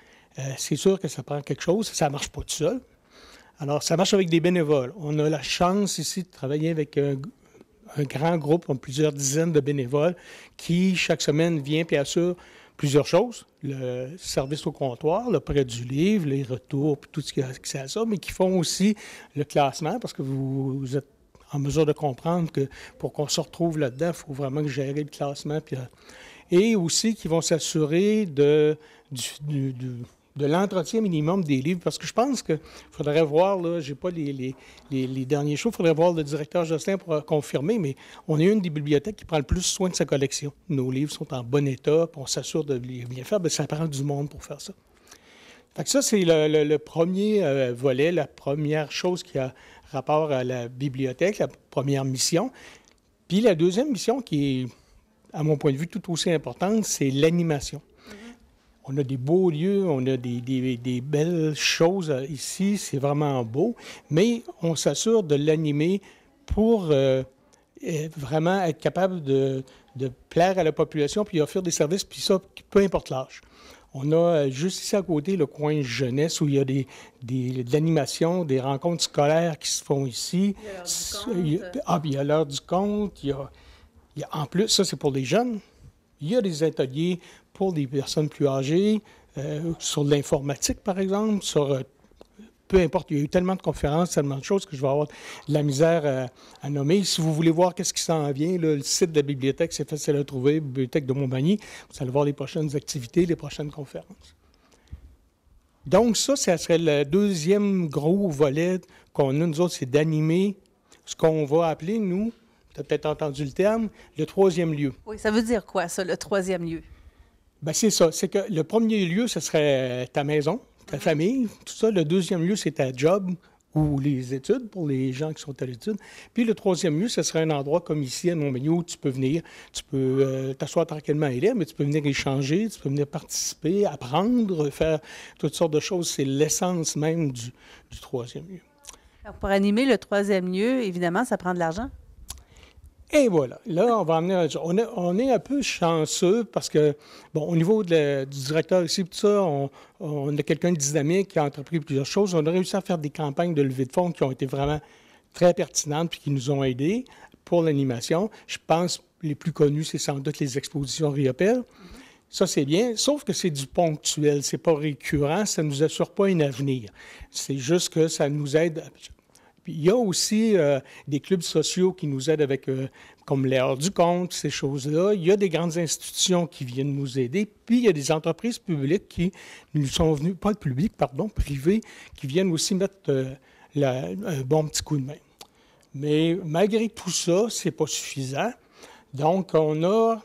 Speaker 17: c'est sûr que ça prend quelque chose. Ça ne marche pas tout seul. Alors, ça marche avec des bénévoles. On a la chance ici de travailler avec un grand groupe, plusieurs dizaines de bénévoles qui, chaque semaine, vient et assure plusieurs choses. Le service au comptoir, le prêt du livre, les retours, puis tout ce qui a accès à ça, mais qui font aussi le classement, parce que vous êtes en mesure de comprendre que pour qu'on se retrouve là-dedans, il faut vraiment gérer le classement. Puis, et aussi qui vont s'assurer de l'entretien minimum des livres, parce que je pense qu'il faudrait voir, là, je n'ai pas les derniers shows, il faudrait voir le directeur Jocelyn pour confirmer, mais on est une des bibliothèques qui prend le plus soin de sa collection. Nos livres sont en bon état, puis on s'assure de les bien faire, bien, ça prend du monde pour faire ça. Fait que ça, c'est le premier volet, la première chose qui a rapport à la bibliothèque, la première mission. Puis la deuxième mission, qui est, à mon point de vue, tout aussi importante, c'est l'animation. On a des beaux lieux, on a des belles choses ici, c'est vraiment beau, mais on s'assure de l'animer pour vraiment être capable de plaire à la population puis offrir des services, puis ça, peu importe l'âge. On a juste ici à côté le coin jeunesse où il y a de l'animation, des rencontres scolaires qui se font ici. Il y a l'heure du conte, il y a en plus, ça c'est pour les jeunes. Il y a des ateliers pour des personnes plus âgées, sur l'informatique, par exemple, sur peu importe, il y a eu tellement de conférences, tellement de choses que je vais avoir de la misère à nommer. Si vous voulez voir qu'est-ce qui s'en vient, là, le site de la bibliothèque, c'est facile à trouver, Bibliothèque de Montmagny. Vous allez voir les prochaines activités, les prochaines conférences. Donc ça serait le deuxième gros volet qu'on a, nous autres, c'est d'animer ce qu'on va appeler, nous, tu as peut-être entendu le terme, le troisième lieu.
Speaker 16: Oui, ça veut dire quoi, ça, le troisième lieu?
Speaker 17: Bien, c'est ça. C'est que le premier lieu, ce serait ta maison, ta famille, tout ça. Le deuxième lieu, c'est ta job ou les études pour les gens qui sont à l'étude. Puis le troisième lieu, ce serait un endroit comme ici à Montmagny où tu peux venir, tu peux t'asseoir tranquillement et lire, mais tu peux venir échanger, tu peux venir participer, apprendre, faire toutes sortes de choses. C'est l'essence même du troisième lieu.
Speaker 16: Alors, pour animer le troisième lieu, évidemment, ça prend de l'argent.
Speaker 17: Et voilà. Là, on va amener. On est un peu chanceux parce que, bon, au niveau du directeur ici, tout ça, on a quelqu'un de dynamique qui a entrepris plusieurs choses. On a réussi à faire des campagnes de levée de fonds qui ont été vraiment très pertinentes puis qui nous ont aidés pour l'animation. Je pense les plus connus, c'est sans doute les expositions Riopelle. Ça, c'est bien, sauf que c'est du ponctuel. C'est pas récurrent, ça ne nous assure pas un avenir. C'est juste que ça nous aide. Puis il y a aussi des clubs sociaux qui nous aident avec, comme l'Heure du compte, ces choses-là. Il y a des grandes institutions qui viennent nous aider. Puis il y a des entreprises publiques qui nous sont venues, pas le public, pardon, privées, qui viennent aussi mettre un bon petit coup de main. Mais malgré tout ça, c'est pas suffisant. Donc, on a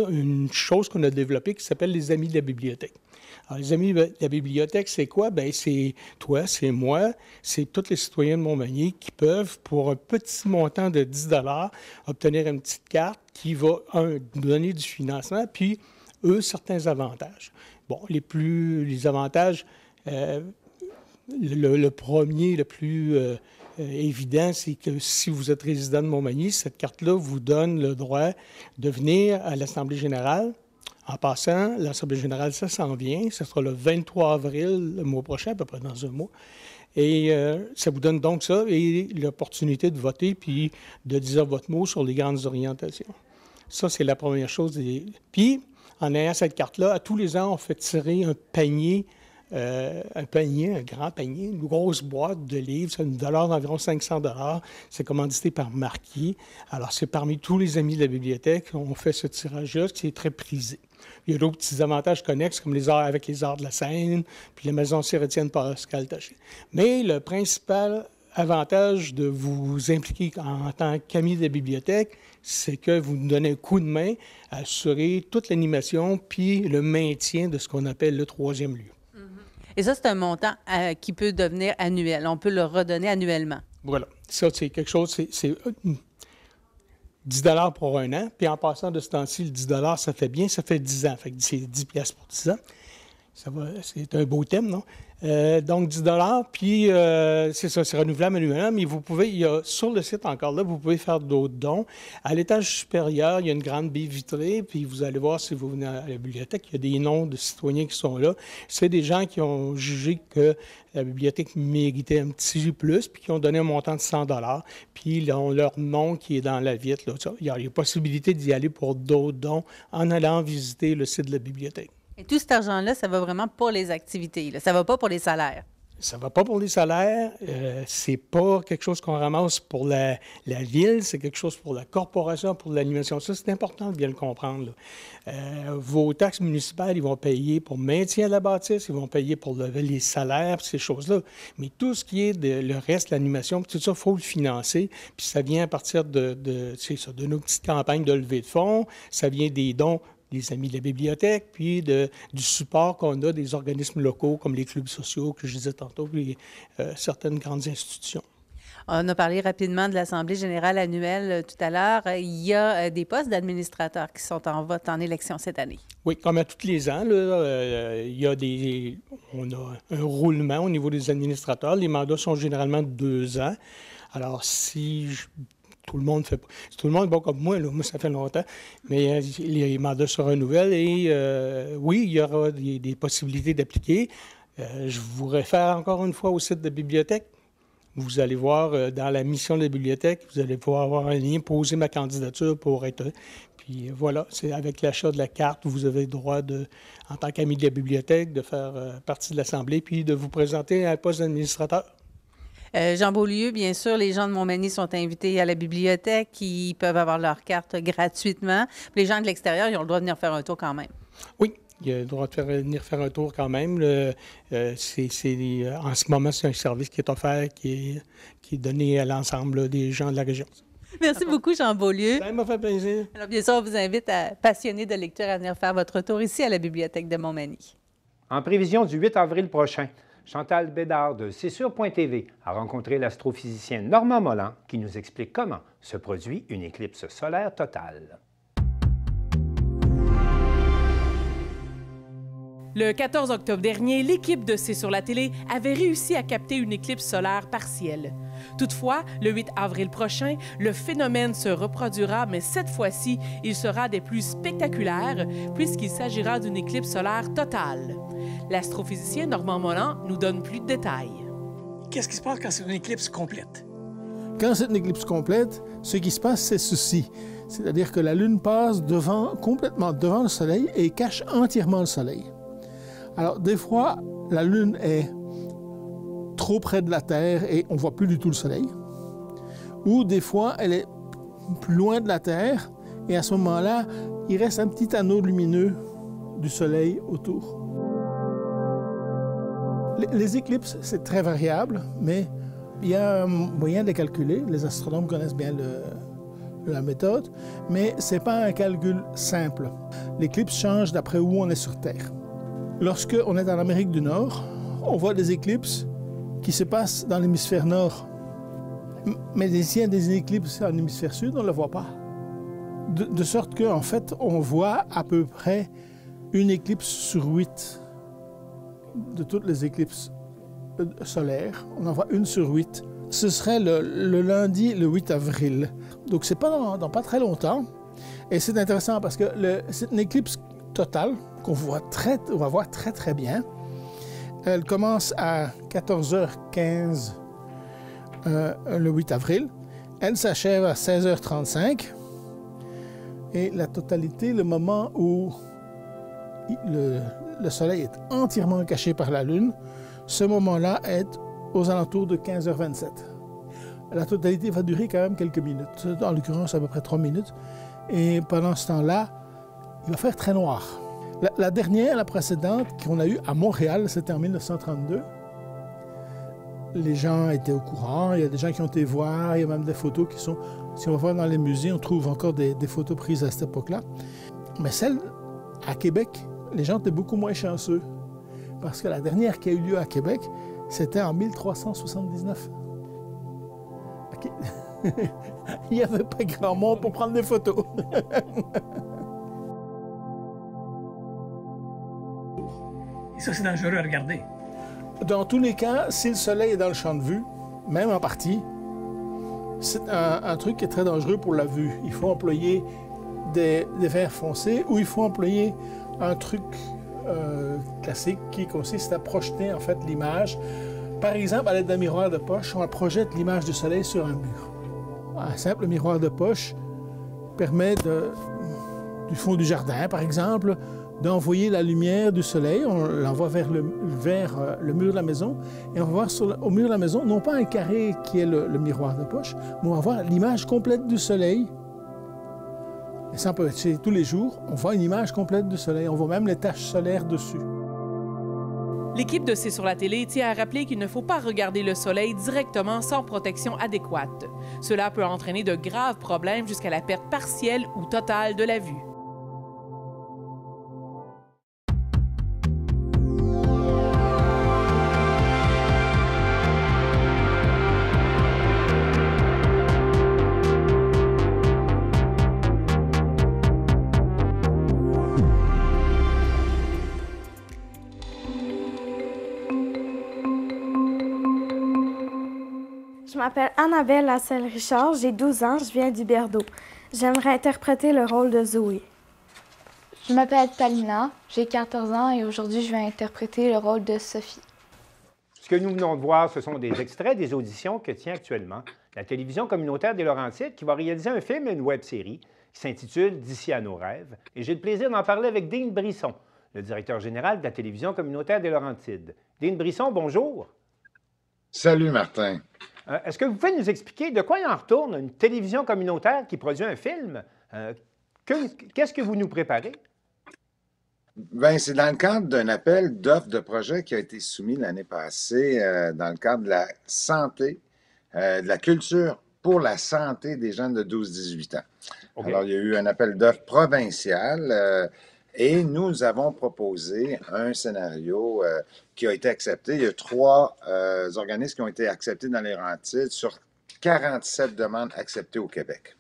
Speaker 17: une chose qu'on a développée qui s'appelle les Amis de la bibliothèque. Alors, les Amis de la bibliothèque, c'est quoi? Bien, c'est toi, c'est moi, c'est tous les citoyens de Montmagny qui peuvent, pour un petit montant de 10 $, obtenir une petite carte qui va, nous donner du financement, puis, eux, certains avantages. Bon, les avantages, le premier, le plus évident, c'est que si vous êtes résident de Montmagny, cette carte-là vous donne le droit de venir à l'Assemblée générale. En passant, l'Assemblée générale, ça s'en vient. Ce sera le 23 avril, le mois prochain, à peu près dans un mois. Et ça vous donne donc ça et l'opportunité de voter puis de dire votre mot sur les grandes orientations. Ça, c'est la première chose. Puis, en ayant cette carte-là, à tous les ans, on fait tirer un panier, un grand panier, une grosse boîte de livres. C'est une valeur d'environ 500 $. C'est commandité par Marquis. Alors, c'est parmi tous les amis de la bibliothèque. On fait ce tirage-là qui est très prisé. Il y a d'autres petits avantages connexes, comme les arts avec les arts de la scène, puis la maison Sir-Étienne Pascal Taché. Mais le principal avantage de vous impliquer en tant qu'ami de la bibliothèque, c'est que vous nous donnez un coup de main à assurer toute l'animation puis le maintien de ce qu'on appelle le troisième lieu.
Speaker 16: Et ça, c'est un montant qui peut devenir annuel. On peut le redonner annuellement.
Speaker 17: Voilà. Ça, c'est quelque chose, c'est 10 $ pour un an. Puis en passant de ce temps-ci, le 10 $, ça fait bien, ça fait 10 ans. Fait que c'est 10 piastres pour 10 ans. C'est un beau thème, non? Donc 10 $, puis c'est ça, c'est renouvelable annuellement, mais vous pouvez, il y a sur le site encore là, vous pouvez faire d'autres dons. À l'étage supérieur, il y a une grande baie vitrée, puis vous allez voir si vous venez à la bibliothèque, il y a des noms de citoyens qui sont là. C'est des gens qui ont jugé que la bibliothèque méritait un petit plus, puis qui ont donné un montant de 100 $, puis ils ont leur nom qui est dans la vitre. Là. Il y a possibilité d'y aller pour d'autres dons en allant visiter le site de la bibliothèque.
Speaker 16: Et tout cet argent-là, ça va vraiment pour les activités. Là. Ça ne va pas pour les salaires.
Speaker 17: Ça ne va pas pour les salaires. C'est pas quelque chose qu'on ramasse pour la ville. C'est quelque chose pour la corporation, pour l'animation. Ça, c'est important de bien le comprendre. Vos taxes municipales, ils vont payer pour le maintien de la bâtisse, ils vont payer pour les salaires, ces choses-là. Mais tout ce qui est le reste, l'animation, tout ça, il faut le financer. Puis ça vient à partir de nos petites campagnes de levée de fonds. Ça vient des dons des amis de la bibliothèque, puis du support qu'on a des organismes locaux comme les clubs sociaux que je disais tantôt, puis certaines grandes institutions.
Speaker 16: On a parlé rapidement de l'Assemblée générale annuelle tout à l'heure. Il y a des postes d'administrateurs qui sont en vote en élection cette année.
Speaker 17: Oui, comme à tous les ans, là, on a un roulement au niveau des administrateurs. Les mandats sont généralement de 2 ans. Alors, tout le monde est bon comme moi, là. Moi, ça fait longtemps, mais les mandats se renouvellent et oui, il y aura des possibilités d'appliquer. Je vous réfère encore une fois au site de la bibliothèque. Vous allez voir dans la mission de la bibliothèque, vous allez pouvoir avoir un lien, poser ma candidature pour être... Puis voilà, c'est avec l'achat de la carte, vous avez le droit, en tant qu'ami de la bibliothèque, de faire partie de l'Assemblée puis de vous présenter à un poste d'administrateur.
Speaker 16: Jean Beaulieu, bien sûr, les gens de Montmagny sont invités à la bibliothèque. Ils peuvent avoir leur carte gratuitement. Les gens de l'extérieur, ils ont le droit de venir faire un tour quand même.
Speaker 17: Oui, il a le droit de venir faire un tour quand même. En ce moment, c'est un service qui est offert, qui est donné à l'ensemble des gens de la région.
Speaker 16: Merci beaucoup, Jean Beaulieu.
Speaker 17: Ça m'a fait plaisir.
Speaker 16: Alors, bien sûr, on vous invite à passionnés de lecture à venir faire votre tour ici à la bibliothèque de Montmagny.
Speaker 1: En prévision du 8 avril prochain, Chantal Bédard de CSUR.TV a rencontré l'astrophysicien Normand Molan qui nous explique comment se produit une éclipse solaire totale.
Speaker 2: Le 14 octobre dernier, l'équipe de C'est sur la télé avait réussi à capter une éclipse solaire partielle. Toutefois, le 8 avril prochain, le phénomène se reproduira, mais cette fois-ci, il sera des plus spectaculaires puisqu'il s'agira d'une éclipse solaire totale. L'astrophysicien Normand Molan nous donne plus de détails.
Speaker 18: Qu'est-ce qui se passe quand c'est une éclipse complète?
Speaker 19: Quand c'est une éclipse complète, ce qui se passe, c'est ceci. C'est-à-dire que la Lune passe complètement devant le Soleil et cache entièrement le Soleil. Alors, des fois, la Lune est trop près de la Terre et on ne voit plus du tout le Soleil. Ou des fois, elle est plus loin de la Terre et à ce moment-là, il reste un petit anneau lumineux du Soleil autour. Les éclipses, c'est très variable, mais il y a un moyen de les calculer. Les astronomes connaissent bien la méthode, mais ce n'est pas un calcul simple. L'éclipse change d'après où on est sur Terre. Lorsque on est en Amérique du Nord, on voit des éclipses qui se passent dans l'hémisphère nord. Mais s'il y a des éclipses en hémisphère sud, on ne le voit pas. De sorte qu'en fait, on voit à peu près une éclipse sur 8 de toutes les éclipses solaires. On en voit une sur 8. Ce serait le lundi, le 8 avril. Donc, c'est pas dans pas très longtemps. Et c'est intéressant parce que c'est une éclipse totale qu'on va voir très, très bien. Elle commence à 14h15 le 8 avril. Elle s'achève à 16h35. Et la totalité, le moment où le Soleil est entièrement caché par la Lune, ce moment-là est aux alentours de 15h27. La totalité va durer quand même quelques minutes, en l'occurrence à peu près 3 minutes. Et pendant ce temps-là, il va faire très noir. La dernière, la précédente, qu'on a eue à Montréal, c'était en 1932. Les gens étaient au courant, il y a des gens qui ont été voir, il y a même des photos qui sont... Si on va voir dans les musées, on trouve encore des photos prises à cette époque-là. Mais celle à Québec, les gens étaient beaucoup moins chanceux. Parce que la dernière qui a eu lieu à Québec, c'était en 1379. Okay. Il n'y avait pas grand monde pour prendre des photos.
Speaker 18: Et ça, c'est dangereux à regarder.
Speaker 19: Dans tous les cas, si le Soleil est dans le champ de vue, même en partie, c'est un truc qui est très dangereux pour la vue. Il faut employer des verres foncés ou il faut employer un truc classique qui consiste à projeter en fait l'image. Par exemple, à l'aide d'un miroir de poche, on projette l'image du Soleil sur un mur. Un simple miroir de poche permet du fond du jardin, par exemple, d'envoyer la lumière du Soleil. On l'envoie vers le mur de la maison et on va voir au mur de la maison, non pas un carré qui est le miroir de poche, mais on va voir l'image complète du Soleil. Et ça peut être tous les jours, on voit une image complète du Soleil. On voit même les taches solaires dessus.
Speaker 2: L'équipe de C'est sur la télé tient à rappeler qu'il ne faut pas regarder le Soleil directement sans protection adéquate. Cela peut entraîner de graves problèmes jusqu'à la perte partielle ou totale de la vue.
Speaker 20: Je m'appelle Annabelle Lasselle-Richard, j'ai 12 ans, je viens du Berdo. J'aimerais interpréter le rôle de Zoé.
Speaker 21: Je m'appelle Talina, j'ai 14 ans et aujourd'hui je vais interpréter le rôle de Sophie.
Speaker 1: Ce que nous venons de voir, ce sont des extraits des auditions que tient actuellement la télévision communautaire des Laurentides qui va réaliser un film et une web-série qui s'intitule « D'ici à nos rêves ». Et j'ai le plaisir d'en parler avec Dean Brisson, le directeur général de la télévision communautaire des Laurentides. Dean Brisson, bonjour.
Speaker 22: Salut, Martin.
Speaker 1: Est-ce que vous pouvez nous expliquer de quoi il en retourne une télévision communautaire qui produit un film? Qu'est-ce que vous nous préparez?
Speaker 22: Bien, c'est dans le cadre d'un appel d'offres de projet qui a été soumis l'année passée dans le cadre de la santé, de la culture pour la santé des jeunes de 12-18 ans. Okay. Alors, il y a eu un appel d'offres provincial et nous avons proposé un scénario qui a été accepté. Il y a 3 organismes qui ont été acceptés dans les Laurentides sur 47 demandes acceptées au Québec.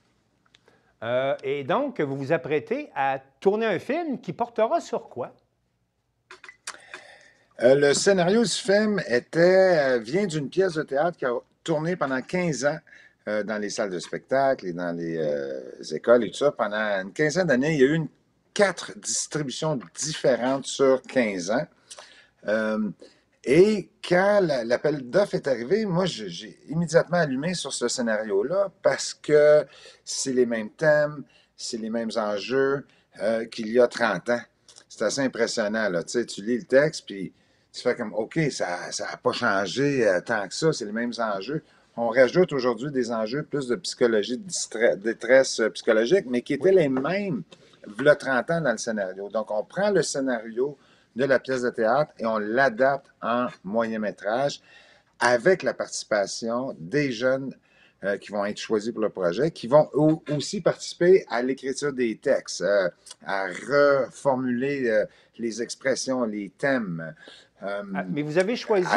Speaker 1: Et donc, vous vous apprêtez à tourner un film qui portera sur quoi?
Speaker 22: Le scénario du film vient d'une pièce de théâtre qui a tourné pendant 15 ans dans les salles de spectacle et dans les écoles et tout ça. Pendant une quinzaine d'années, il y a eu 4 distributions différentes sur 15 ans. Et quand l'appel d'offres est arrivé, moi, j'ai immédiatement allumé sur ce scénario-là parce que c'est les mêmes thèmes, c'est les mêmes enjeux qu'il y a 30 ans. C'est assez impressionnant, là. Tu sais, tu lis le texte, puis tu fais comme, OK, ça n'a pas changé tant que ça, c'est les mêmes enjeux. On rajoute aujourd'hui des enjeux plus de psychologie, de détresse psychologique, mais qui étaient les mêmes il y a 30 ans dans le scénario. Donc, on prend le scénario de la pièce de théâtre et on l'adapte en moyen-métrage avec la participation des jeunes qui vont être choisis pour le projet, qui vont aussi participer à l'écriture des textes, à reformuler les expressions, les thèmes.
Speaker 1: Mais vous avez choisi...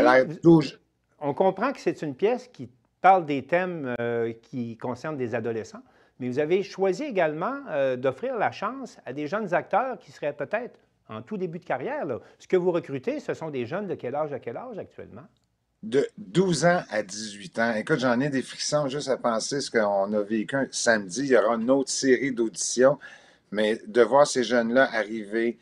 Speaker 1: On comprend que c'est une pièce qui parle des thèmes qui concernent des adolescents, mais vous avez choisi également d'offrir la chance à des jeunes acteurs qui seraient peut-être en tout début de carrière. Là. Ce que vous recrutez, ce sont des jeunes de quel âge à quel âge actuellement?
Speaker 22: De 12 ans à 18 ans. Écoute, j'en ai des frissons juste à penser ce qu'on a vécu samedi. Il y aura une autre série d'auditions, mais de voir ces jeunes-là arriver,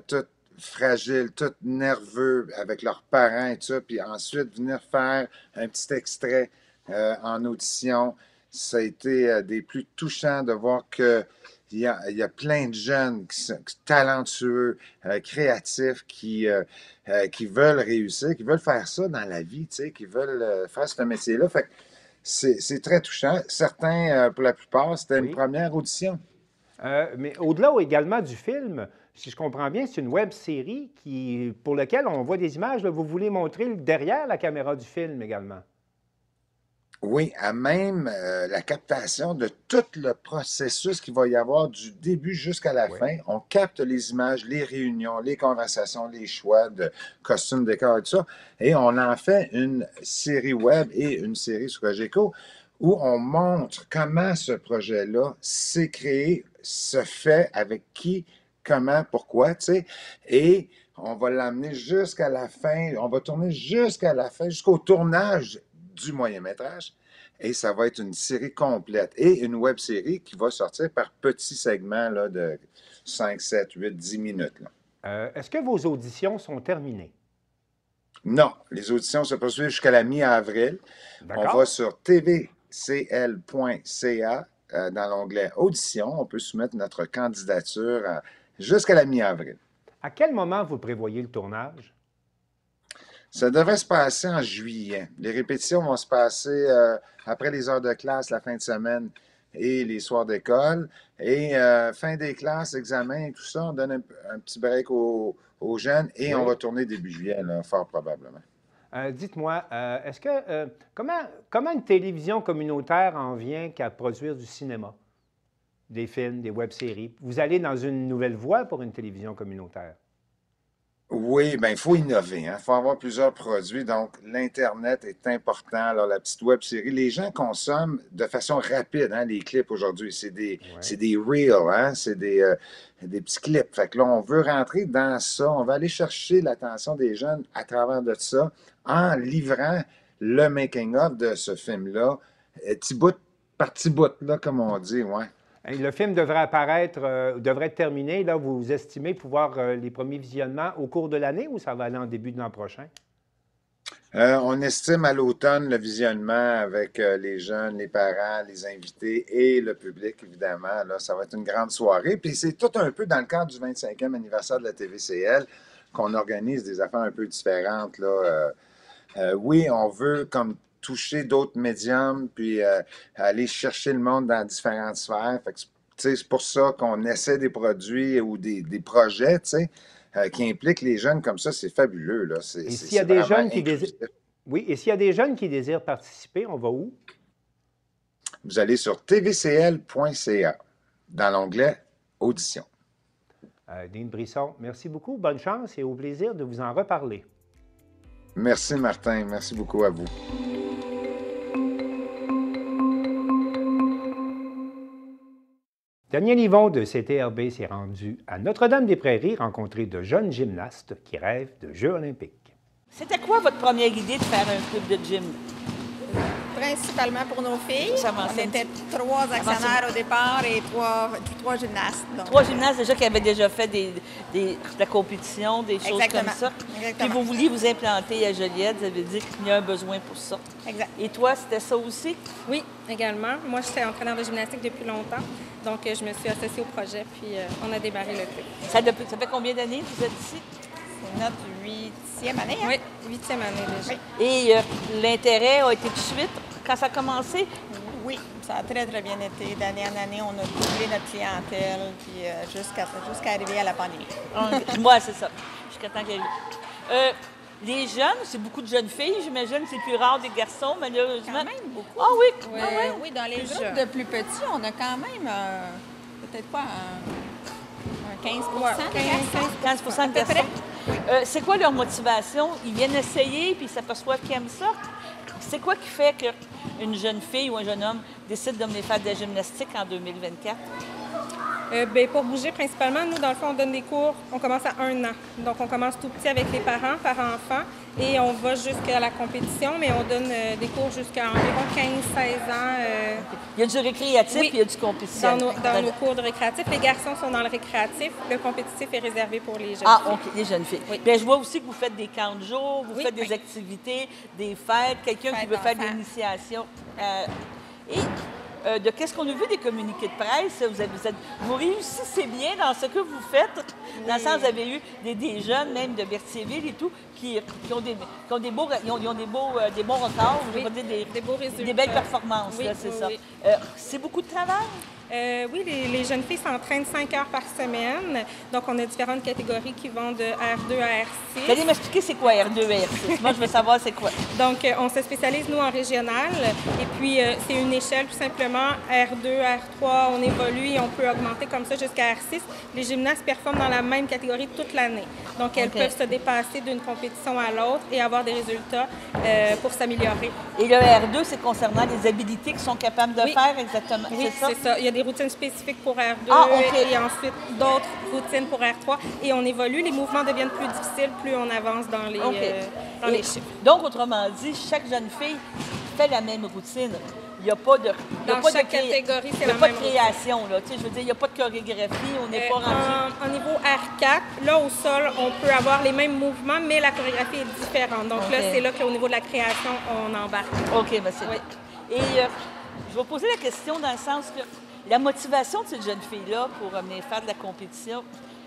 Speaker 22: tout fragiles, tout nerveux avec leurs parents et tout ça, puis ensuite venir faire un petit extrait en audition, ça a été des plus touchants de voir qu'il y a plein de jeunes qui sont talentueux, créatifs, qui veulent réussir, qui veulent faire ça dans la vie, tu sais, qui veulent faire ce métier-là. Fait que c'est très touchant. Certains, pour la plupart, c'était une première audition.
Speaker 1: Mais au-delà également du film, si je comprends bien, c'est une web-série pour laquelle on voit des images. Là, vous voulez montrer derrière la caméra du film également.
Speaker 22: Oui, à même la captation de tout le processus qu'il va y avoir du début jusqu'à la fin. On capte les images, les réunions, les conversations, les choix de costumes, décors et tout ça. Et on en fait une série web et une série sur Cogeco où on montre comment ce projet-là s'est créé, se fait, avec qui, comment, pourquoi, tu sais. Et on va l'amener jusqu'à la fin. On va tourner jusqu'à la fin, jusqu'au tournage du moyen-métrage, et ça va être une série complète et une web-série qui va sortir par petits segments là, de 5, 7, 8, 10 minutes.
Speaker 1: Est-ce que vos auditions sont terminées?
Speaker 22: Non, les auditions se poursuivent jusqu'à la mi-avril. On va sur tvcl.ca dans l'onglet Audition. On peut soumettre notre candidature jusqu'à la mi-avril.
Speaker 1: À quel moment vous prévoyez le tournage?
Speaker 22: Ça devrait se passer en juillet. Les répétitions vont se passer après les heures de classe, la fin de semaine et les soirs d'école. Et fin des classes, examens et tout ça, on donne un petit break aux jeunes et on va tourner début juillet, là, fort probablement.
Speaker 1: Dites-moi, est-ce que comment une télévision communautaire en vient qu'à produire du cinéma, des films, des web-séries? Vous allez dans une nouvelle voie pour une télévision communautaire?
Speaker 22: Oui, bien, il faut innover. Il faut avoir plusieurs produits. Donc, l'Internet est important. Alors, la petite web-série, les gens consomment de façon rapide les clips aujourd'hui. C'est des reels, c'est des petits clips. Fait que là, on veut rentrer dans ça. On va aller chercher l'attention des jeunes à travers de ça en livrant le making-of de ce film-là, petit bout par petit bout, là, comme on dit, ouais.
Speaker 1: Le film devrait être terminé. Là, vous estimez pouvoir les premiers visionnements au cours de l'année ou ça va aller en début de l'an prochain?
Speaker 22: On estime à l'automne le visionnement avec les jeunes, les parents, les invités et le public, évidemment. Là, ça va être une grande soirée. Puis c'est tout un peu dans le cadre du 25e anniversaire de la TVCL qu'on organise des affaires un peu différentes. Là. Oui, on veut comme toucher d'autres médiums, puis aller chercher le monde dans différentes sphères. Fait que, c'est pour ça qu'on essaie des produits ou des projets qui impliquent les jeunes comme ça. C'est fabuleux. Là.
Speaker 1: Et s'il y a des jeunes qui désirent... Oui, et s'il y a des jeunes qui désirent participer, on va où?
Speaker 22: Vous allez sur tvcl.ca dans l'onglet Audition.
Speaker 1: Dean Brisson, merci beaucoup. Bonne chance et au plaisir de vous en reparler.
Speaker 22: Merci, Martin. Merci beaucoup à vous.
Speaker 1: Daniel Yvon de CTRB s'est rendu à Notre-Dame-des-Prairies rencontrer de jeunes gymnastes qui rêvent de Jeux olympiques.
Speaker 3: C'était quoi votre première idée de faire un club de gym?
Speaker 5: Principalement pour nos filles. On était 3 actionnaires au départ et 3 gymnastes. Donc.
Speaker 3: 3 gymnastes déjà qui avaient déjà fait de la compétition, des choses comme ça.
Speaker 5: Exactement.
Speaker 3: Puis vous vouliez vous implanter à Joliette, vous avez dit qu'il y a un besoin pour ça.
Speaker 5: Exact.
Speaker 3: Et toi, c'était ça aussi?
Speaker 23: Oui, également. Moi, j'étais entraîneur de gymnastique depuis longtemps. Donc, je me suis associée au projet, puis on a démarré le club.
Speaker 3: Ça fait combien d'années que vous êtes ici?
Speaker 5: C'est notre 8e année. Hein?
Speaker 23: Oui, 8e année déjà.
Speaker 5: Oui.
Speaker 3: Et l'intérêt a été tout de suite quand ça a commencé?
Speaker 5: Oui, ça a très, très bien été. D'année en année, on a doublé notre clientèle, puis jusqu'à arriver à la pandémie.
Speaker 3: Moi, c'est ça. Jusqu'à temps qu'il y ait les jeunes, c'est beaucoup de jeunes filles, j'imagine. C'est plus rare des garçons, malheureusement.
Speaker 5: Quand même beaucoup.
Speaker 3: Ah oui?
Speaker 5: Oui,
Speaker 3: Ah ouais.
Speaker 5: oui, dans les
Speaker 23: Plus
Speaker 5: groupes
Speaker 23: jeunes.
Speaker 5: de plus petits, on a quand même peut-être quoi, un 15
Speaker 3: 15 de garçons. C'est quoi leur motivation? Ils viennent essayer puis ils s'aperçoivent qu'ils aiment ça? C'est quoi qui fait qu'une jeune fille ou un jeune homme décide de venir faire de la gymnastique en 2024?
Speaker 23: Bien, pour bouger, principalement, nous, dans le fond, on donne des cours, on commence à 1 an. Donc, on commence tout petit avec les parents-enfants, et on va jusqu'à la compétition, mais on donne des cours jusqu'à environ 15-16 ans.
Speaker 3: Il y a du récréatif
Speaker 23: oui,
Speaker 3: puis il y a du compétition.
Speaker 23: Dans nos cours de récréatif. Les garçons sont dans le récréatif. Le compétitif est réservé pour les jeunes filles.
Speaker 3: Ah, OK, les jeunes filles.
Speaker 23: Oui.
Speaker 3: Bien, je vois aussi que vous faites des camps de jour, vous faites des activités, des fêtes, quelqu'un qui veut faire de l'initiation. De qu'est-ce qu'on a vu des communiqués de presse, vous réussissez bien dans ce que vous faites. Dans le sens, vous avez eu des jeunes, même de Berthierville et tout, qui ont des bons records,
Speaker 23: des beaux résultats.
Speaker 3: Des belles performances,
Speaker 23: oui,
Speaker 3: c'est
Speaker 23: oui,
Speaker 3: ça.
Speaker 23: Oui.
Speaker 3: C'est beaucoup de travail?
Speaker 23: Oui, les jeunes filles s'entraînent 5 heures par semaine. Donc, on a différentes catégories qui vont de R2 à R6.
Speaker 3: Vous allez m'expliquer c'est quoi R2 et R6? Moi, je veux savoir c'est quoi.
Speaker 23: Donc, on se spécialise, nous, en régional. Et puis, c'est une échelle, tout simplement. R2, R3, on évolue et on peut augmenter comme ça jusqu'à R6. Les gymnastes performent dans la même catégorie toute l'année. Donc, elles peuvent se dépasser d'une compétition à l'autre et avoir des résultats pour s'améliorer.
Speaker 3: Et le R2, c'est concernant les habilités qu'ils sont capables de faire exactement,
Speaker 23: oui,
Speaker 3: c'est ça?
Speaker 23: Il y a des routines spécifiques pour R2 et ensuite d'autres routines pour R3. Et on évolue, les mouvements deviennent plus difficiles plus on avance dans les chiffres.
Speaker 3: Donc, autrement dit, chaque jeune fille fait la même routine. Il n'y a pas de
Speaker 23: catégorie, c'est
Speaker 3: la même routine. Il n'y a pas de création, là. Tu sais, je veux dire, il n'y a pas de chorégraphie, on n'est pas rendu...
Speaker 23: En niveau R4, là, au sol, on peut avoir les mêmes mouvements, mais la chorégraphie est différente. Donc là, c'est là qu'au niveau de la création, on embarque.
Speaker 3: OK, bien c'est bien. Et je vais poser la question dans le sens que la motivation de cette jeune fille-là pour venir faire de la compétition,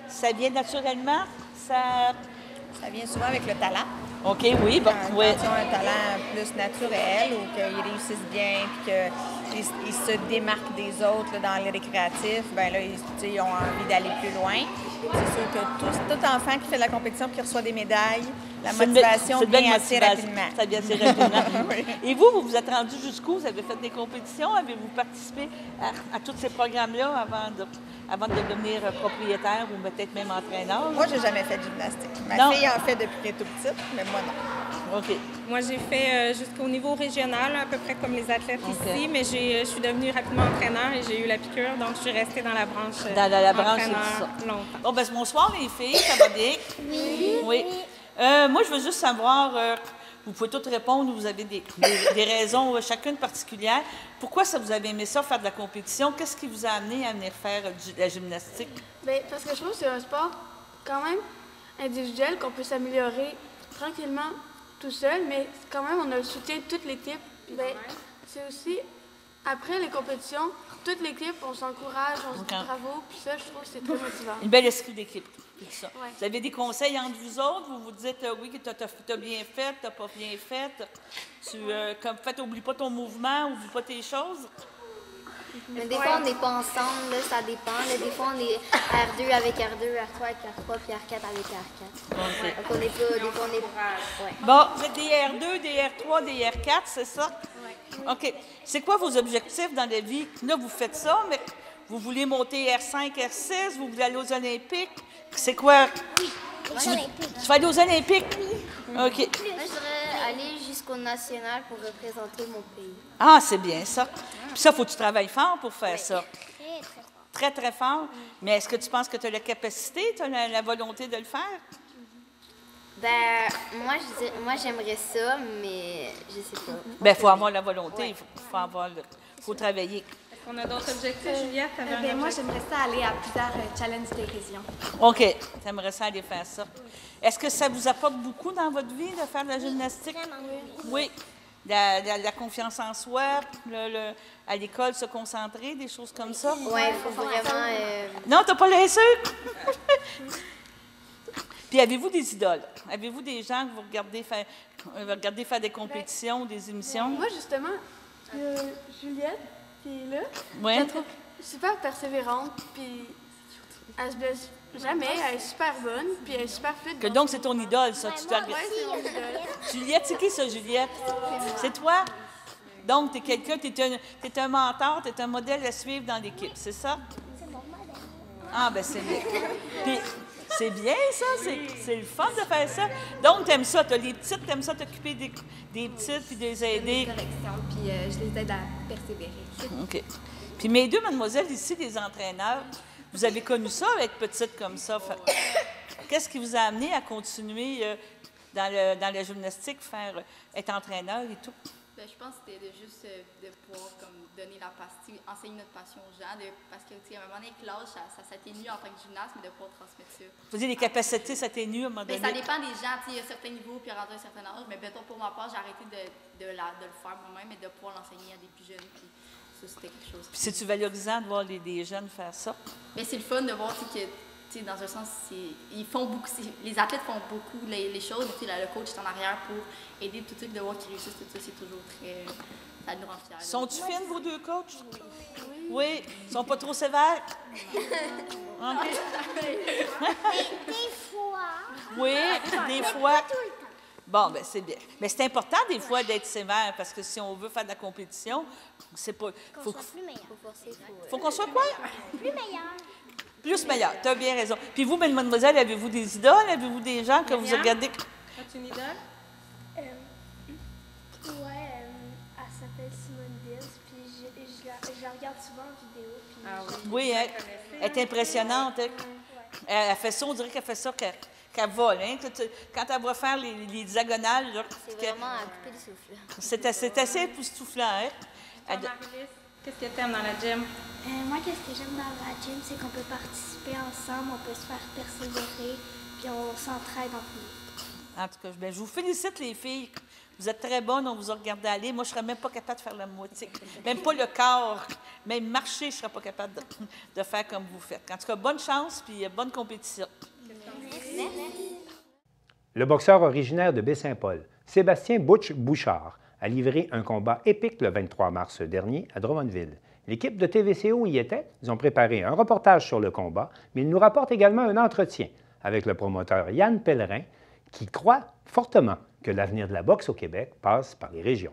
Speaker 3: ça vient naturellement? Ça
Speaker 5: vient souvent avec le talent.
Speaker 3: OK, oui. Bon,
Speaker 5: quand ils ont un talent plus naturel ou qu'ils réussissent bien puis qu'ils se démarquent des autres là, dans les récréatifs, bien là, ils ont envie d'aller plus loin. C'est sûr que tout enfant qui fait de la compétition qui reçoit des médailles, la motivation vient assez rapidement.
Speaker 3: Ça vient assez rapidement. Oui. Et vous vous êtes rendu jusqu'où? Vous avez fait des compétitions? Avez-vous participé à tous ces programmes-là avant de devenir propriétaire ou peut-être même entraîneur?
Speaker 5: Moi, j'ai jamais fait de gymnastique. Ma fille en fait depuis qu'elle est toute petite, mais moi, non.
Speaker 3: OK.
Speaker 23: Moi, j'ai fait jusqu'au niveau régional, à peu près comme les athlètes ici, mais je suis devenue rapidement entraîneur et j'ai eu la piqûre, donc je suis restée dans la branche entraîneur longtemps.
Speaker 3: Bon, ben bonsoir les filles, ça va bien? Oui. Moi, je veux juste savoir, vous pouvez toutes répondre, vous avez des raisons chacune particulières. Pourquoi ça vous avez aimé ça, faire de la compétition? Qu'est-ce qui vous a amené à venir faire de la gymnastique?
Speaker 15: Bien, parce que je trouve que c'est un sport quand même individuel, qu'on peut s'améliorer tranquillement tout seul, mais quand même, on a le soutien de toute l'équipe. Bien, c'est aussi, après les compétitions, toute l'équipe, on s'encourage, on se dit bravo, puis ça, je trouve que c'est très motivant.
Speaker 3: Une belle esprit d'équipe, tout ça.
Speaker 15: Ouais.
Speaker 3: Vous avez des conseils entre vous autres? Vous vous dites, oui, que tu as bien fait, tu n'as pas bien fait. Oublie pas ton mouvement, oublie pas tes choses.
Speaker 7: Mais des fois, on n'est pas ensemble, là, ça dépend. Là, des fois, on est R2 avec R2, R3 avec R3, puis R4 avec R4.
Speaker 3: Okay.
Speaker 7: Donc, on n'est pas... Des fois, on est... Ouais.
Speaker 3: Bon, vous êtes des R2, des R3, des R4, c'est ça? Oui. OK. C'est quoi vos objectifs dans la vie? Là, vous faites ça, mais vous voulez monter R5, R6, vous voulez aller aux Olympiques? C'est quoi?
Speaker 7: Oui, aux Olympiques.
Speaker 3: Tu vas aller aux Olympiques? Oui. OK.
Speaker 7: Moi, je voudrais aller jusqu'au national pour représenter mon pays.
Speaker 3: Ah, c'est bien ça. Puis ça, il faut que tu travailles fort pour faire ça. Très, très fort. Mais est-ce que tu penses que tu as la capacité, tu as la volonté de le faire?
Speaker 7: Ben, moi j'aimerais ça, mais je sais pas.
Speaker 3: Ben, il faut avoir la volonté, il faut travailler.
Speaker 23: Est-ce qu'on a d'autres objectifs, Juliette?
Speaker 15: Moi, j'aimerais ça aller à plusieurs challenges des régions.
Speaker 3: OK. Tu aimerais ça aller faire ça. Est-ce que ça vous apporte beaucoup dans votre vie de faire de la gymnastique? Oui. La confiance en soi, à l'école, se concentrer, des choses comme ça?
Speaker 7: Oui, il faut vraiment...
Speaker 3: Non, t'as pas laissé? Puis avez-vous des idoles? Avez-vous des gens que vous regardez faire des compétitions, des émissions?
Speaker 8: Moi, justement, Juliette, qui est là,
Speaker 3: ouais.
Speaker 8: je la trouve super persévérante, puis elle se blesse jamais, elle est super bonne, puis elle est super fluide.
Speaker 3: Donc, c'est ton idole, ça?
Speaker 8: Ouais, c'est mon idole.
Speaker 3: Juliette, c'est qui ça, Juliette? C'est toi? Donc, tu es quelqu'un, tu es un mentor, tu es un modèle à suivre dans l'équipe, c'est ça?
Speaker 8: C'est mon modèle.
Speaker 3: Ah, ben c'est bien. Puis, c'est bien, ça, c'est le fun de faire ça. Donc, tu aimes ça, tu as les petites, tu aimes ça t'occuper des petites, puis de les aider.
Speaker 8: Des corrections, puis je les aide à persévérer.
Speaker 3: OK. Puis mes deux mademoiselles ici, des entraîneurs, vous avez connu ça avec petites comme ça. Qu'est-ce qui vous a amené à continuer dans la gymnastique, être entraîneur et tout?
Speaker 9: Bien, je pense que c'était de pouvoir donner la passion, enseigner notre passion aux gens, parce que à un moment donné, avec l'âge, ça s'atténue en tant que gymnaste, mais de pouvoir transmettre ça.
Speaker 3: Vous dites les capacités s'atténuent à un moment donné?
Speaker 9: Bien, ça dépend des gens. Il y a certains niveaux, puis rendu à un certain âge, mais mettons, pour ma part, j'ai arrêté de le faire moi-même, mais de pouvoir l'enseigner à des plus jeunes. Puis ça, c'était quelque chose. Puis
Speaker 3: c'est-tu valorisant de voir des jeunes faire ça?
Speaker 9: Mais c'est le fun de voir que, dans un sens, ils font beaucoup, les athlètes font beaucoup les choses, le coach est en arrière pour aider tout de suite, de voir qu'ils réussissent, tout ça, c'est toujours très... Ça nous rend fiers.
Speaker 3: Sont-tu fines, vos deux coachs? Oui. Ils sont pas trop sévères? Okay.
Speaker 8: Des fois.
Speaker 3: Oui, des fois. Bon, ben c'est bien. Mais c'est important, des fois, d'être sévère, parce que si on veut faire de la compétition, c'est pas...
Speaker 8: Faut qu'on soit plus meilleur.
Speaker 3: Faut qu'on soit quoi?
Speaker 8: Plus meilleur.
Speaker 3: Plus meilleur, tu as bien raison. Puis vous, mademoiselle, avez-vous des idoles? Avez-vous des gens que vous regardez?
Speaker 23: As-tu une idole?
Speaker 15: Elle s'appelle Simone Biles, puis je la regarde souvent en vidéo. Puis
Speaker 3: oui, elle est impressionnante. Elle fait ça, on dirait qu'elle fait ça, qu'elle vole. Hein? Quand elle va faire les diagonales...
Speaker 7: C'est vraiment à couper le souffle.
Speaker 3: C'est assez époustouflant. Hein?
Speaker 23: Qu'est-ce que tu aimes dans la gym?
Speaker 15: Moi, qu'est-ce que j'aime dans la gym, c'est qu'on peut participer ensemble, on peut se faire persévérer, puis on s'entraide entre nous.
Speaker 3: En tout cas, je vous félicite, les filles. Vous êtes très bonnes, on vous a regardé aller. Moi, je ne serais même pas capable de faire la moitié. Même pas le corps. Même marcher, je ne serais pas capable de faire comme vous faites. En tout cas, bonne chance, puis bonne compétition.
Speaker 15: Merci.
Speaker 1: Le boxeur originaire de Baie-Saint-Paul, Sébastien Butch Bouchard, a livré un combat épique le 23 mars dernier à Drummondville. L'équipe de TVCO y était. Ils ont préparé un reportage sur le combat, mais ils nous rapportent également un entretien avec le promoteur Yann Pellerin, qui croit fortement que l'avenir de la boxe au Québec passe par les régions.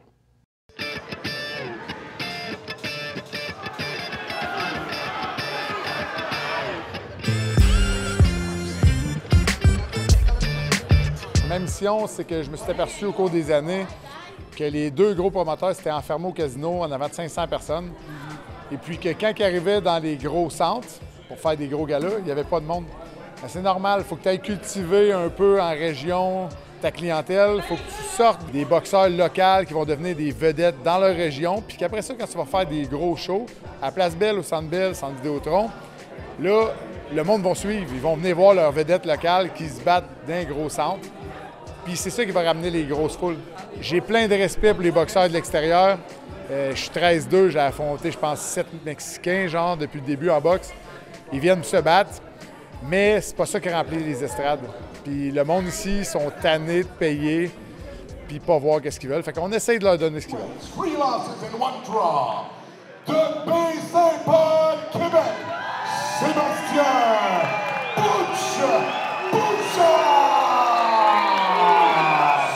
Speaker 10: Ma mission, c'est que je me suis aperçu au cours des années que les deux gros promoteurs s'étaient enfermés au casino en avant de 500 personnes. Et puis que quand ils arrivaient dans les gros centres pour faire des gros galas, il n'y avait pas de monde. C'est normal, il faut que tu ailles cultiver un peu en région ta clientèle. Il faut que tu sortes des boxeurs locaux qui vont devenir des vedettes dans leur région. Puis qu'après ça, quand tu vas faire des gros shows, à Place Belle, au Centre Bell, Centre Vidéotron, là, le monde va suivre. Ils vont venir voir leurs vedettes locales qui se battent dans un gros centre. Puis c'est ça qui va ramener les grosses foules. J'ai plein de respect pour les boxeurs de l'extérieur. Je suis 13-2, j'ai affronté, je pense, 7 Mexicains, genre, depuis le début en boxe. Ils viennent se battre, mais c'est pas ça qui remplit les estrades. Puis le monde ici sont tannés de payer, puis pas voir qu'est-ce qu'ils veulent. Fait qu'on essaye de leur donner ce qu'ils veulent.
Speaker 24: 3 losses and 1 draw. De Baie-Saint-Paul, Québec, Sébastien Butch Bouchard!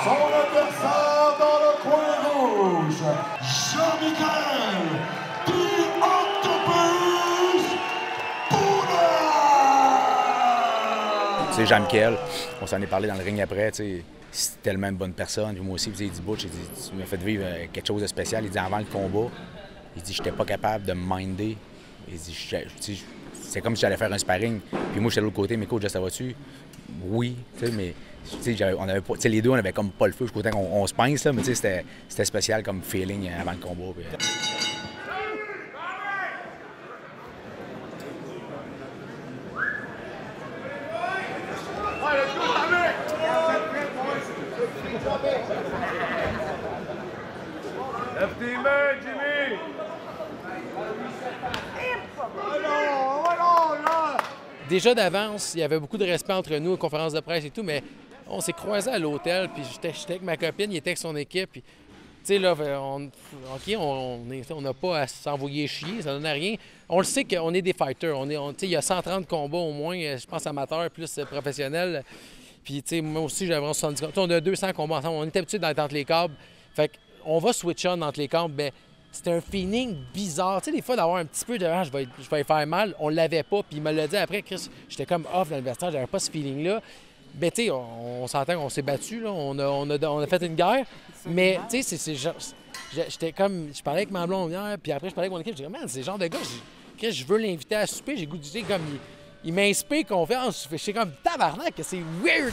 Speaker 24: Son adversaire dans le coin rouge, Jean-Michel The Octopus Poudre!
Speaker 25: C'est Jean-Michel, on s'en est parlé dans le ring après, c'est tellement une bonne personne. Puis moi aussi, il dit Butch, tu m'as fait vivre quelque chose de spécial. Il dit avant le combat, il dit j'étais pas capable de me minder. Il dit c'est comme si j'allais faire un sparring. Puis moi, j'étais de l'autre côté, mes coachs, ça va-tu? Oui, mais on avait pas, les deux, on avait comme pas le feu. Je crois qu'on se pince, là, mais c'était spécial comme feeling avant le combat. Puis,
Speaker 24: Lève tes mains, Jimmy!
Speaker 4: déjà d'avance, il y avait beaucoup de respect entre nous, aux conférences de presse et tout, mais on s'est croisés à l'hôtel, puis j'étais avec ma copine, il était avec son équipe, puis tu sais, là, on n'a pas à s'envoyer chier, ça donne à rien. On le sait qu'on est des fighters, il y a 130 combats au moins, je pense amateurs plus professionnels. Puis, tu sais, moi aussi, j'avais 70 combats. On a 200 combats ensemble, on est habitué d'être entre les câbles. Fait qu'on va switch on entre les câbles, mais c'était un feeling bizarre. Tu sais, des fois, d'avoir un petit peu de « je vais faire mal », on l'avait pas. Puis il me l'a dit après, Chris, j'étais comme off dans le vestiaire, j'avais pas ce feeling-là. Ben, tu sais, on s'entend qu'on s'est battu, là. On a fait une guerre. Mais, tu sais, c'est genre. J'étais comme. Je parlais avec ma blonde hier, puis après, je parlais avec mon équipe. Je disais, man, c'est le genre de gars, je veux l'inviter à souper. J'ai goût de dire, comme. Il m'inspire confiance. Je suis comme tabarnak, c'est weird.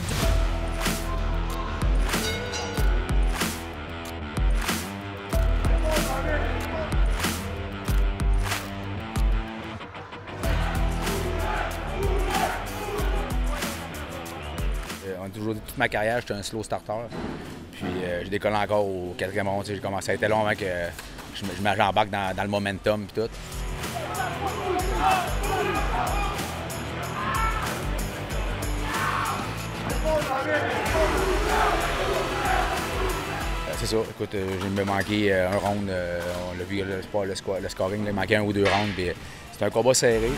Speaker 25: On a toujours dit toute ma carrière, j'étais un slow starter. Puis j'ai décollé encore au 4e round. J'ai commencé, ça a été long avant que j'embarque dans le momentum et tout. C'est ça. Écoute, j'ai me manqué un round. On l'a vu, le scoring, il manquait 1 ou 2 rounds. Puis c'était un combat serré.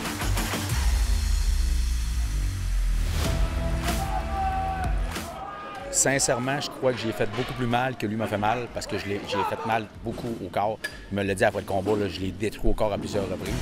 Speaker 25: Sincèrement, je crois que j'ai fait beaucoup plus mal que lui m'a fait mal parce que j'ai fait mal beaucoup au corps. Il me l'a dit après le combat, là, je l'ai détruit au corps à plusieurs reprises.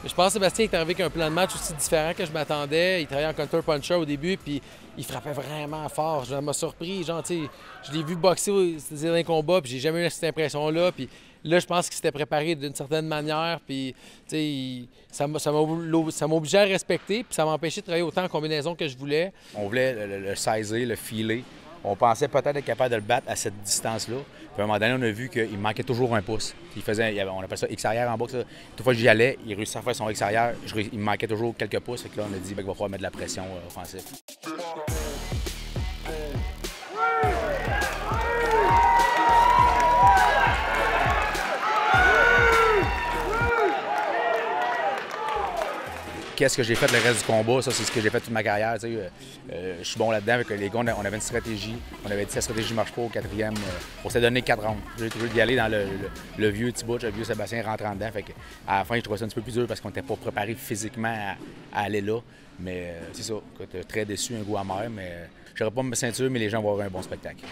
Speaker 4: Je pense que Sébastien est arrivé avec un plan de match aussi différent que je m'attendais. Il travaillait en counter-puncher au début, puis il frappait vraiment fort. Ça m'a surpris. Genre, tu sais, je l'ai vu boxer dans un combat, puis j'ai jamais eu cette impression-là. Puis là, je pense qu'il s'était préparé d'une certaine manière, puis tu sais, ça m'a obligé à le respecter, puis ça m'a empêché de travailler autant en combinaison que je voulais.
Speaker 25: On voulait le saisir, le filer. On pensait peut-être être capable de le battre à cette distance-là. Puis à un moment donné, on a vu qu'il manquait toujours un pouce. On appelle ça X-arrière en boxe. Toute fois que j'y allais, il réussissait à faire son X-arrière. Il me manquait toujours quelques pouces. Fait que là, on a dit qu'il va falloir mettre de la pression offensive. Qu'est-ce que j'ai fait le reste du combat? Ça, c'est ce que j'ai fait toute ma carrière. Je suis bon là-dedans. Avec les gars, on avait une stratégie. On avait dit que la stratégie ne marche pas au 4e. On s'est donné 4 rounds. J'ai trouvé d'y aller dans le vieux Thibaut, le vieux Sébastien rentrant dedans. Fait à la fin, je trouvais ça un petit peu plus dur parce qu'on n'était pas préparé physiquement à aller là. Mais c'est ça. Écoute, très déçu, un goût amer. Mais j'aurais pas ma ceinture, mais les gens vont avoir un bon spectacle.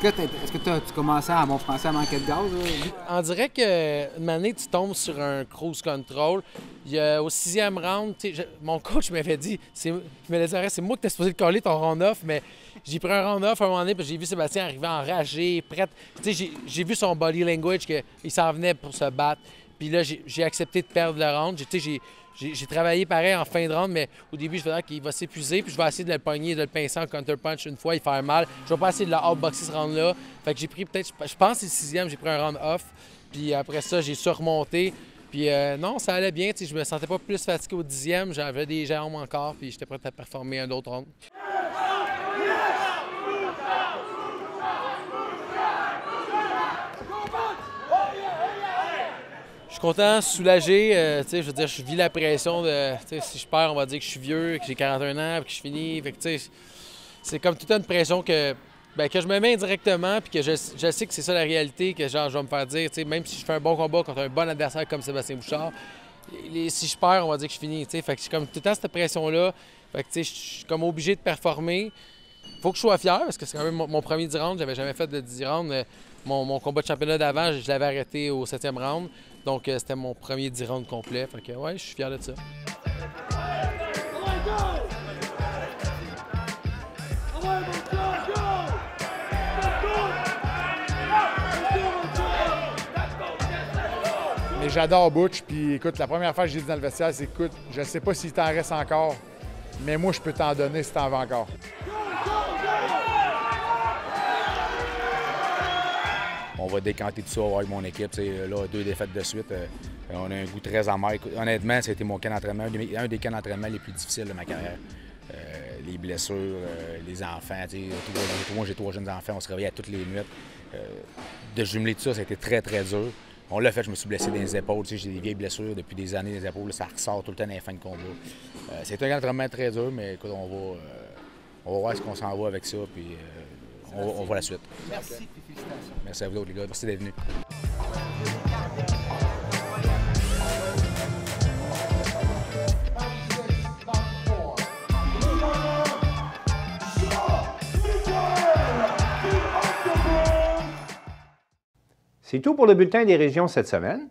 Speaker 6: Est-ce que tu commençais à mon français à manquer de gaz? Là?
Speaker 4: On dirait que une année, tu tombes sur un cruise control. Au 6e round, mon coach m'avait dit, c'est moi qui t'ai supposé te coller ton round-off, mais j'ai pris un round-off à un moment donné, puis j'ai vu Sébastien arriver enragé, prêt. J'ai vu son body language, qu'il s'en venait pour se battre. Puis là, j'ai accepté de perdre le round. J'ai travaillé pareil en fin de round, mais au début, je faisais qu'il va s'épuiser, puis je vais essayer de le pogner, de le pincer en counter-punch une fois, il fait mal. Je vais pas essayer de le outboxer ce round-là. Fait que j'ai pris peut-être, je pense que c'est le 6e, j'ai pris un round off. Puis après ça, j'ai surmonté. Puis non, ça allait bien. Je me sentais pas plus fatigué au 10e. J'avais des jambes encore, puis j'étais prêt à performer un autre round. Je suis content, soulagé. Je veux dire, je vis la pression de. Si je perds, on va dire que je suis vieux, que j'ai 41 ans, puis que je finis. Fait que, c'est comme toute une pression que je me mets indirectement, puis que je sais que c'est ça la réalité, que genre, je vais me faire dire, même si je fais un bon combat contre un bon adversaire comme Sébastien Bouchard, si je perds, on va dire que je finis. Fait que j'ai comme tout le temps cette pression-là. Fait que je suis comme obligé de performer. Faut que je sois fier, parce que c'est quand même mon premier 10 rounds. J'avais jamais fait de 10 rounds. Mon combat de championnat d'avant, je l'avais arrêté au 7e round. Donc, c'était mon premier 10 rounds complet. Fait que, ouais, je suis fier de ça.
Speaker 10: Mais j'adore Butch. Puis, écoute, la première fois que j'ai dit dans le vestiaire, c'est écoute, je sais pas s'il t'en reste encore, mais moi, je peux t'en donner si t'en veux encore.
Speaker 25: on va décanter tout ça avec mon équipe. Là, 2 défaites de suite, on a un goût très amer. Honnêtement, c'était mon camp d'entraînement, un des camps d'entraînement les plus difficiles de ma carrière. Les blessures, les enfants. Moi, j'ai 3 jeunes enfants, on se réveillait toutes les nuits. De jumeler tout ça, ça a été très, très dur. On l'a fait, je me suis blessé dans les épaules. J'ai des vieilles blessures depuis des années dans les épaules. Là, ça ressort tout le temps dans les fins de combat. C'est un entraînement très dur, mais écoute, on va voir ce qu'on s'en va avec ça, puis on voit la suite.
Speaker 6: Merci et félicitations.
Speaker 25: Merci à vous autres, les gars. Merci d'être venus.
Speaker 1: C'est tout pour le bulletin des régions cette semaine.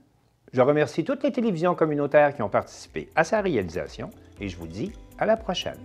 Speaker 1: Je remercie toutes les télévisions communautaires qui ont participé à sa réalisation et je vous dis à la prochaine.